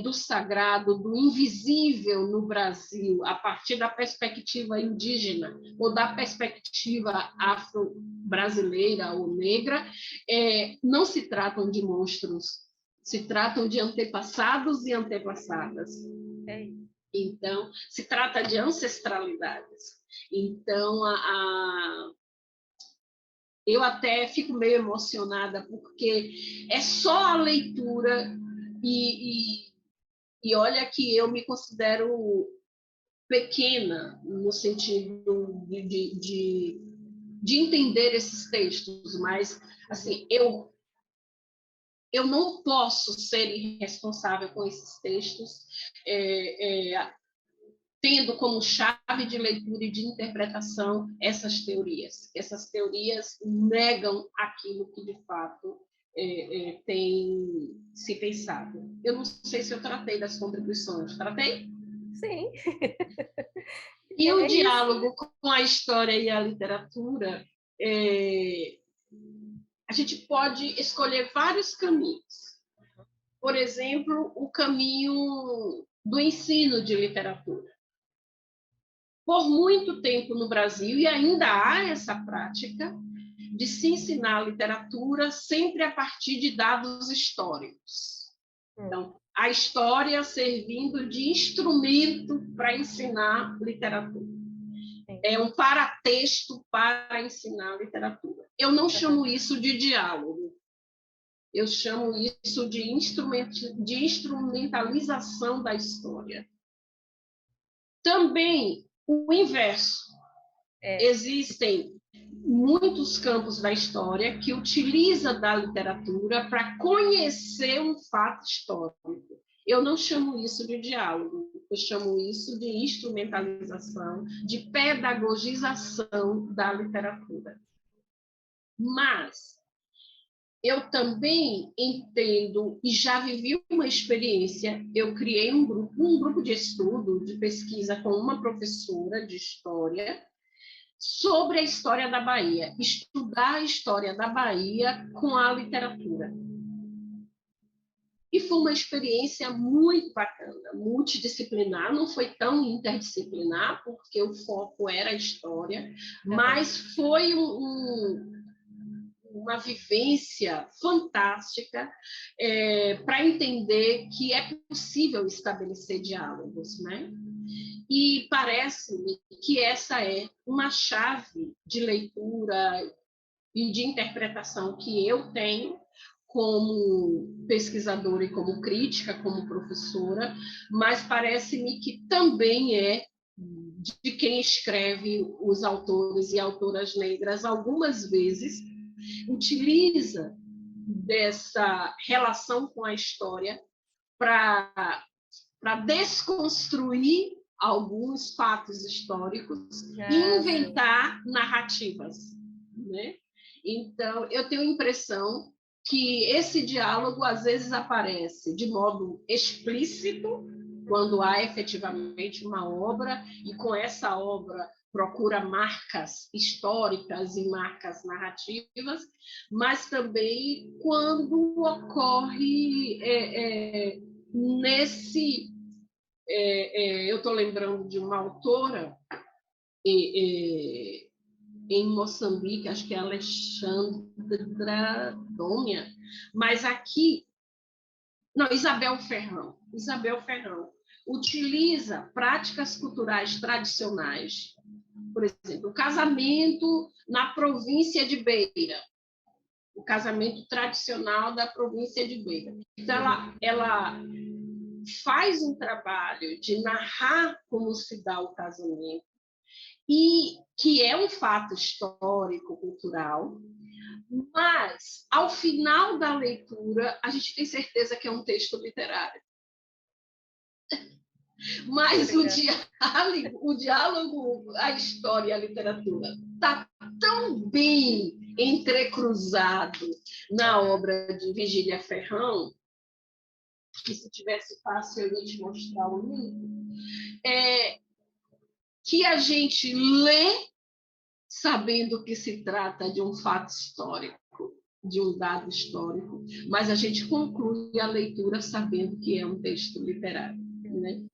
do sagrado, do invisível no Brasil, a partir da perspectiva indígena ou da perspectiva afro-brasileira ou negra, não se tratam de monstros, se tratam de antepassados e antepassadas. Então, se trata de ancestralidades. Então, eu até fico meio emocionada, porque é só a leitura, e olha que eu me considero pequena, no sentido de entender esses textos, mas assim, eu não posso ser irresponsável com esses textos, tendo como chave de leitura e de interpretação essas teorias. Essas teorias negam aquilo que, de fato, tem se pensado. Eu não sei se eu tratei das contribuições. Tratei? Sim. E o diálogo com a história e a literatura, a gente pode escolher vários caminhos. Por exemplo, o caminho do ensino de literatura. Por muito tempo no Brasil, e ainda há essa prática, de se ensinar literatura sempre a partir de dados históricos. Então, a história servindo de instrumento para ensinar literatura. É um paratexto para ensinar literatura. Eu não chamo isso de diálogo. Eu chamo isso de instrumentalização da história. Também o inverso. Existem muitos campos da história que utiliza da literatura para conhecer um fato histórico. Eu não chamo isso de diálogo, eu chamo isso de instrumentalização, de pedagogização da literatura. Mas eu também entendo e já vivi uma experiência. Eu criei um grupo de estudo, de pesquisa com uma professora de história sobre a história da Bahia, estudar a história da Bahia com a literatura. E foi uma experiência muito bacana, multidisciplinar, não foi tão interdisciplinar, porque o foco era a história, mas foi uma vivência fantástica para entender que é possível estabelecer diálogos, né? E parece-me que essa é uma chave de leitura e de interpretação que eu tenho como pesquisadora e como crítica, como professora, mas parece-me que também é de quem escreve, os autores e autoras negras, algumas vezes utiliza dessa relação com a história para desconstruir alguns fatos históricos e inventar narrativas, né? Então, eu tenho a impressão que esse diálogo às vezes aparece de modo explícito, quando há efetivamente uma obra, e com essa obra procura marcas históricas e marcas narrativas, mas também quando ocorre nesse... eu estou lembrando de uma autora em Moçambique, acho que é Alexandra Dônia, mas aqui... Não, Isabel Ferrão utiliza práticas culturais tradicionais, por exemplo, o casamento na província de Beira, o casamento tradicional da província de Beira. Então, ela faz um trabalho de narrar como se dá o casamento, e que é um fato histórico, cultural, mas, ao final da leitura, a gente tem certeza que é um texto literário. Mas o diálogo, a história e a literatura está tão bem entrecruzado na obra de Virgília Ferrão, que se tivesse fácil eu ia te mostrar o livro, que a gente lê sabendo que se trata de um fato histórico, de um dado histórico, mas a gente conclui a leitura sabendo que é um texto literário, né?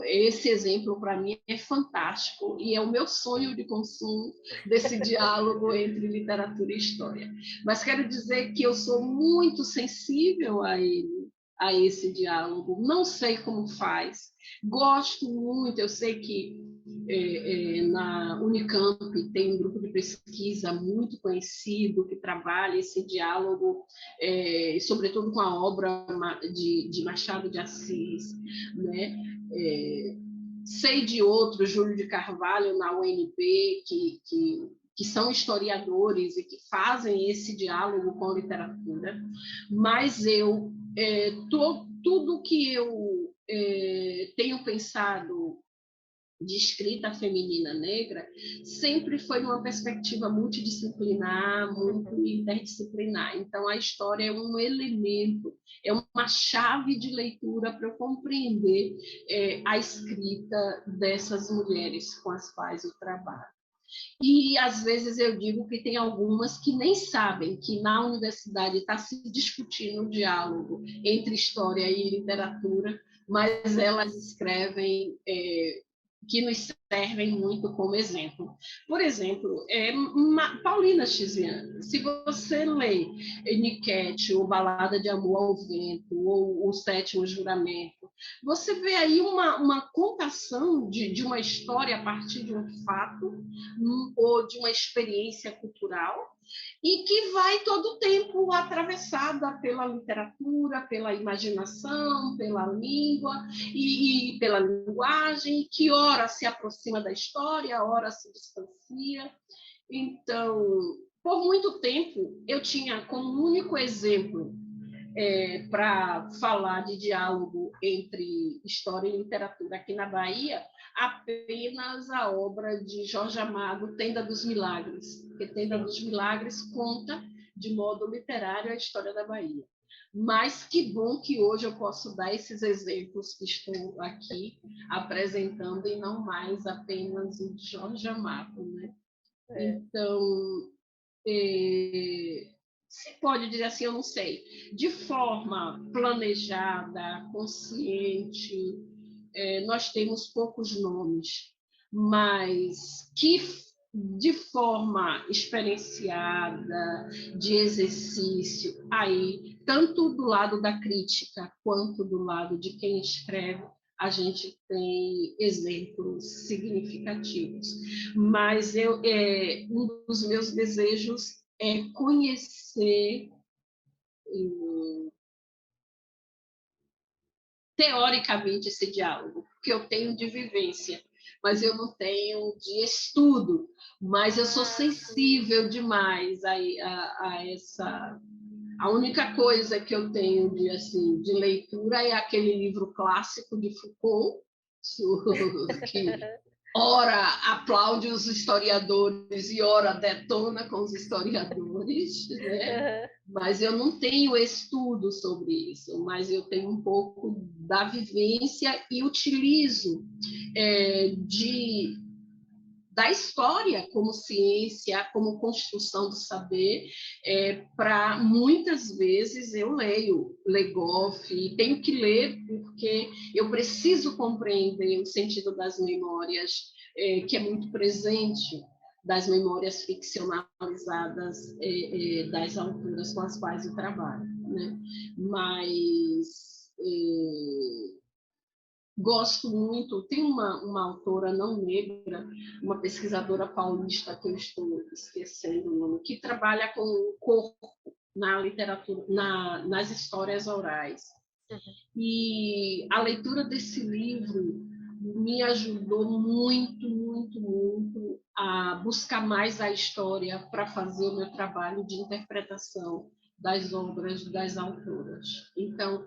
Esse exemplo, para mim, é fantástico e é o meu sonho de consumo desse diálogo entre literatura e história. Mas quero dizer que eu sou muito sensível a ele, a esse diálogo. Não sei como faz, gosto muito. Eu sei que na Unicamp tem um grupo de pesquisa muito conhecido que trabalha esse diálogo, sobretudo com a obra de Machado de Assis, né? Sei de outros, Júlio de Carvalho na UNB, que são historiadores e que fazem esse diálogo com a literatura, mas tudo que eu tenho pensado de escrita feminina negra sempre foi numa perspectiva multidisciplinar, muito interdisciplinar. Então, a história é um elemento, é uma chave de leitura para eu compreender a escrita dessas mulheres com as quais eu trabalho. E, às vezes, eu digo que tem algumas que nem sabem que na universidade está se discutindo o diálogo entre história e literatura, mas elas escrevem que nos servem muito como exemplo. Por exemplo, Paulina Chiziane. Se você lê Niquete, ou Balada de Amor ao Vento, ou O Sétimo Juramento, você vê aí uma contação de uma história a partir de um fato ou de uma experiência cultural, e que vai todo o tempo atravessada pela literatura, pela imaginação, pela língua e pela linguagem, que ora se aproxima da história, ora se distancia. Então, por muito tempo, eu tinha como único exemplo para falar de diálogo entre história e literatura aqui na Bahia, apenas a obra de Jorge Amado, Tenda dos Milagres, porque Tenda dos Milagres conta de modo literário a história da Bahia. Mas que bom que hoje eu posso dar esses exemplos que estou aqui apresentando e não mais apenas o de Jorge Amado, né? Então, se pode dizer assim, eu não sei, de forma planejada, consciente, nós temos poucos nomes, mas que de forma experienciada, de exercício, aí, tanto do lado da crítica quanto do lado de quem escreve, a gente tem exemplos significativos. Mas um dos meus desejos é conhecer teoricamente esse diálogo, porque eu tenho de vivência, mas eu não tenho de estudo, mas eu sou sensível demais a essa... A única coisa que eu tenho de leitura é aquele livro clássico de Foucault, que ora aplaude os historiadores e ora detona com os historiadores, né? Mas eu não tenho estudo sobre isso, mas eu tenho um pouco da vivência e utilizo da história como ciência, como construção do saber, para muitas vezes eu leio Le Goff, e tenho que ler porque eu preciso compreender o sentido das memórias, que é muito presente, das memórias ficcionalizadas das autoras com as quais eu trabalho, né? Mas gosto muito, tem uma autora não negra, uma pesquisadora paulista que eu estou esquecendo o nome, que trabalha com o corpo na literatura, nas histórias orais. E a leitura desse livro me ajudou muito, muito, muito a buscar mais a história para fazer o meu trabalho de interpretação das obras das autoras. Então,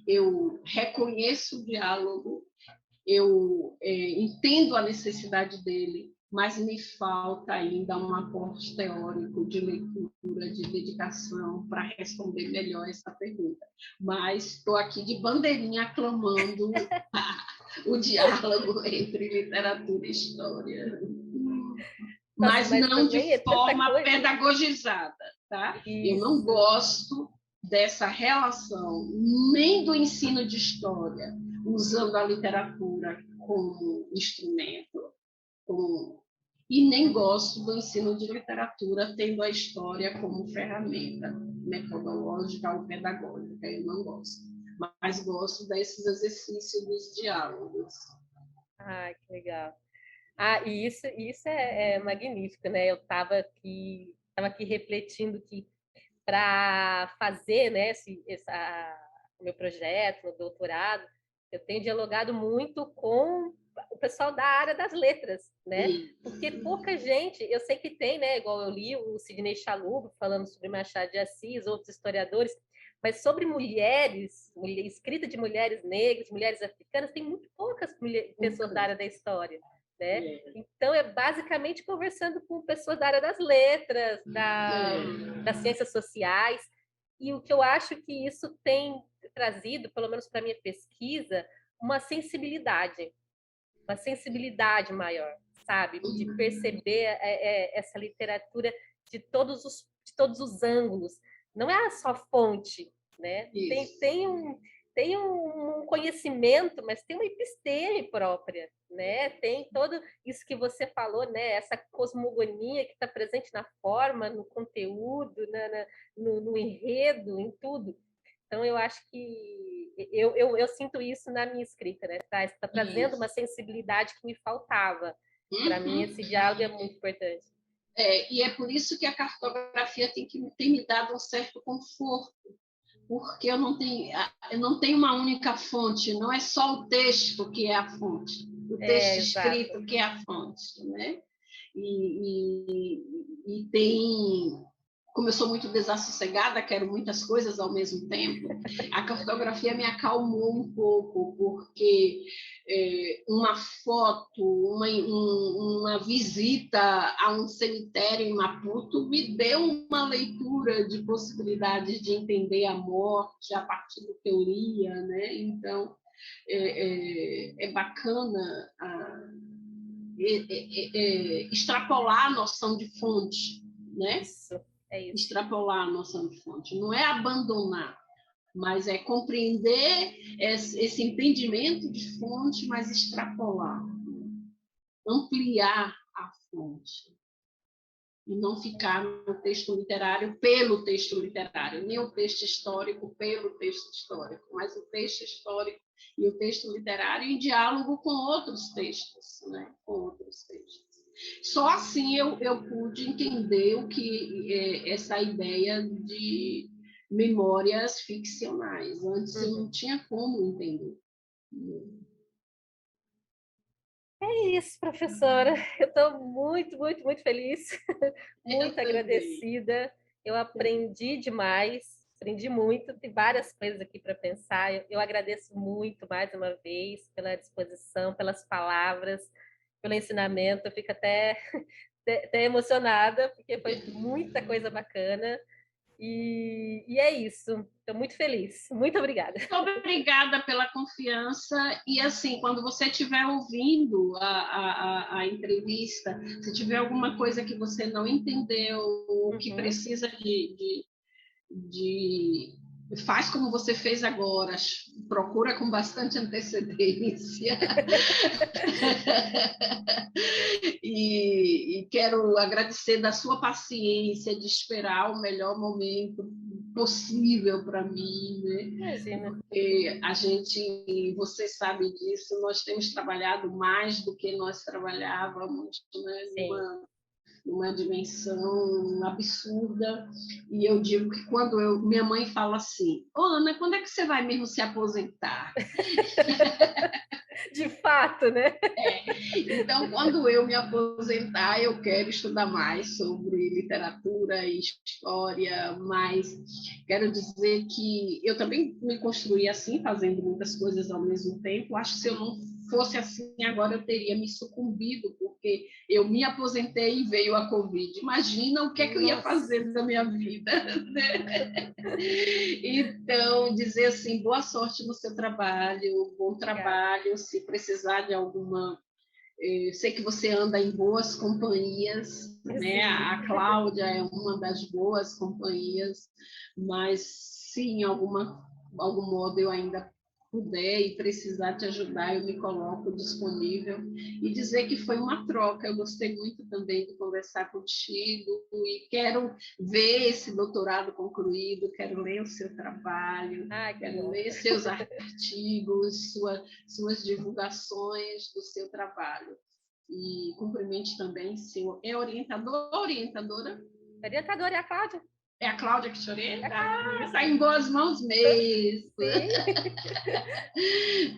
eu reconheço o diálogo, eu entendo a necessidade dele, mas me falta ainda um aporte teórico de leitura, de dedicação, para responder melhor essa pergunta. Mas estou aqui de bandeirinha aclamando o diálogo entre literatura e história. Mas não de forma pedagogizada, tá? Eu não gosto dessa relação, nem do ensino de história, usando a literatura como instrumento, e nem gosto do ensino de literatura tendo a história como ferramenta metodológica ou pedagógica. Eu não gosto. Mas gosto desses exercícios dos diálogos. Ah, que legal. E isso é magnífico, né? Eu estava aqui refletindo que para fazer, né, o meu projeto, o doutorado, eu tenho dialogado muito com o pessoal da área das letras, né? Porque pouca gente, eu sei que tem, né? Igual eu li o Sidney Chalub falando sobre Machado de Assis, outros historiadores, mas sobre mulheres, escrita de mulheres negras, mulheres africanas, tem muito poucas pessoas da área da história, né? Então, é basicamente conversando com pessoas da área das letras, das ciências sociais, e o que eu acho que isso tem trazido, pelo menos para a minha pesquisa, uma sensibilidade maior, sabe? De perceber essa literatura de todos os ângulos. Não é só fonte, né? Tem um conhecimento, mas tem uma episteme própria, né? Tem todo isso que você falou, né? Essa cosmogonia que está presente na forma, no conteúdo, no enredo, em tudo. Então, eu acho que eu sinto isso na minha escrita, né? Está trazendo uma sensibilidade que me faltava. Para mim, esse diálogo é muito importante. E é por isso que a cartografia tem me dado um certo conforto, porque eu não tenho uma única fonte, não é só o texto que é a fonte, o texto escrito que é a fonte, né? E tem, como eu sou muito desassossegada, quero muitas coisas ao mesmo tempo, a cartografia me acalmou um pouco, porque uma foto, uma visita a um cemitério em Maputo me deu uma leitura de possibilidades de entender a morte a partir da teoria, né? Então, é bacana extrapolar a noção de fonte, né? Isso, é isso. Extrapolar a noção de fonte. Não é abandonar, mas é compreender esse entendimento de fonte, mas extrapolar, ampliar a fonte. E não ficar no texto literário pelo texto literário, nem o texto histórico pelo texto histórico, mas o texto histórico e o texto literário em diálogo com outros textos, né? Com outros textos. Só assim eu pude entender o que é essa ideia de memórias ficcionais. Antes eu não tinha como entender. É isso, professora. Eu estou muito, muito, muito feliz, muito agradecida. Eu aprendi demais, aprendi muito, tem várias coisas aqui para pensar. Eu agradeço muito mais uma vez pela disposição, pelas palavras, pelo ensinamento. Eu fico até emocionada, porque foi muita coisa bacana. E é isso. Estou muito feliz. Muito obrigada. Muito obrigada pela confiança. E, assim, quando você estiver ouvindo a entrevista, se tiver alguma coisa que você não entendeu, ou que precisa faz como você fez agora, procura com bastante antecedência. E quero agradecer da sua paciência de esperar o melhor momento possível para mim, né? Imagina. Porque a gente, você sabe disso, nós temos trabalhado mais do que nós trabalhávamos, né? Numa dimensão absurda. E eu digo que quando minha mãe fala assim: "Ô, Ana, quando é que você vai mesmo se aposentar?" De fato, né? Então, quando eu me aposentar, eu quero estudar mais sobre literatura e história, mas quero dizer que eu também me construí assim, fazendo muitas coisas ao mesmo tempo. Acho que se eu não fosse assim agora, eu teria me sucumbido, porque eu me aposentei e veio a Covid. Imagina o que é que eu ia fazer da minha vida, né? Então, dizer assim, boa sorte no seu trabalho, bom trabalho, se precisar de alguma... Eu sei que você anda em boas companhias, né? A Cláudia é uma das boas companhias, mas se em algum modo eu ainda puder e precisar te ajudar, eu me coloco disponível. E dizer que foi uma troca, eu gostei muito também de conversar contigo e quero ver esse doutorado concluído, quero ler o seu trabalho, quero ler seus artigos, suas divulgações do seu trabalho. E cumprimente também seu... É orientador ou orientadora? Orientadora é a Cláudia. É a Cláudia que te orienta? Está em boas mãos mesmo.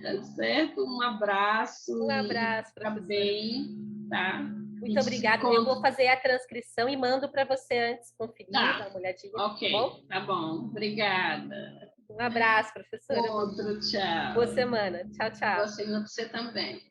Tá certo? Um abraço. Um abraço, professora. Fica bem, tá? Muito obrigada. Eu vou fazer a transcrição e mando para você antes conferir, dar uma olhadinha. Ok, tá bom. Obrigada. Um abraço, professora. Outro, tchau. Boa semana. Tchau, tchau. Boa semana para você também.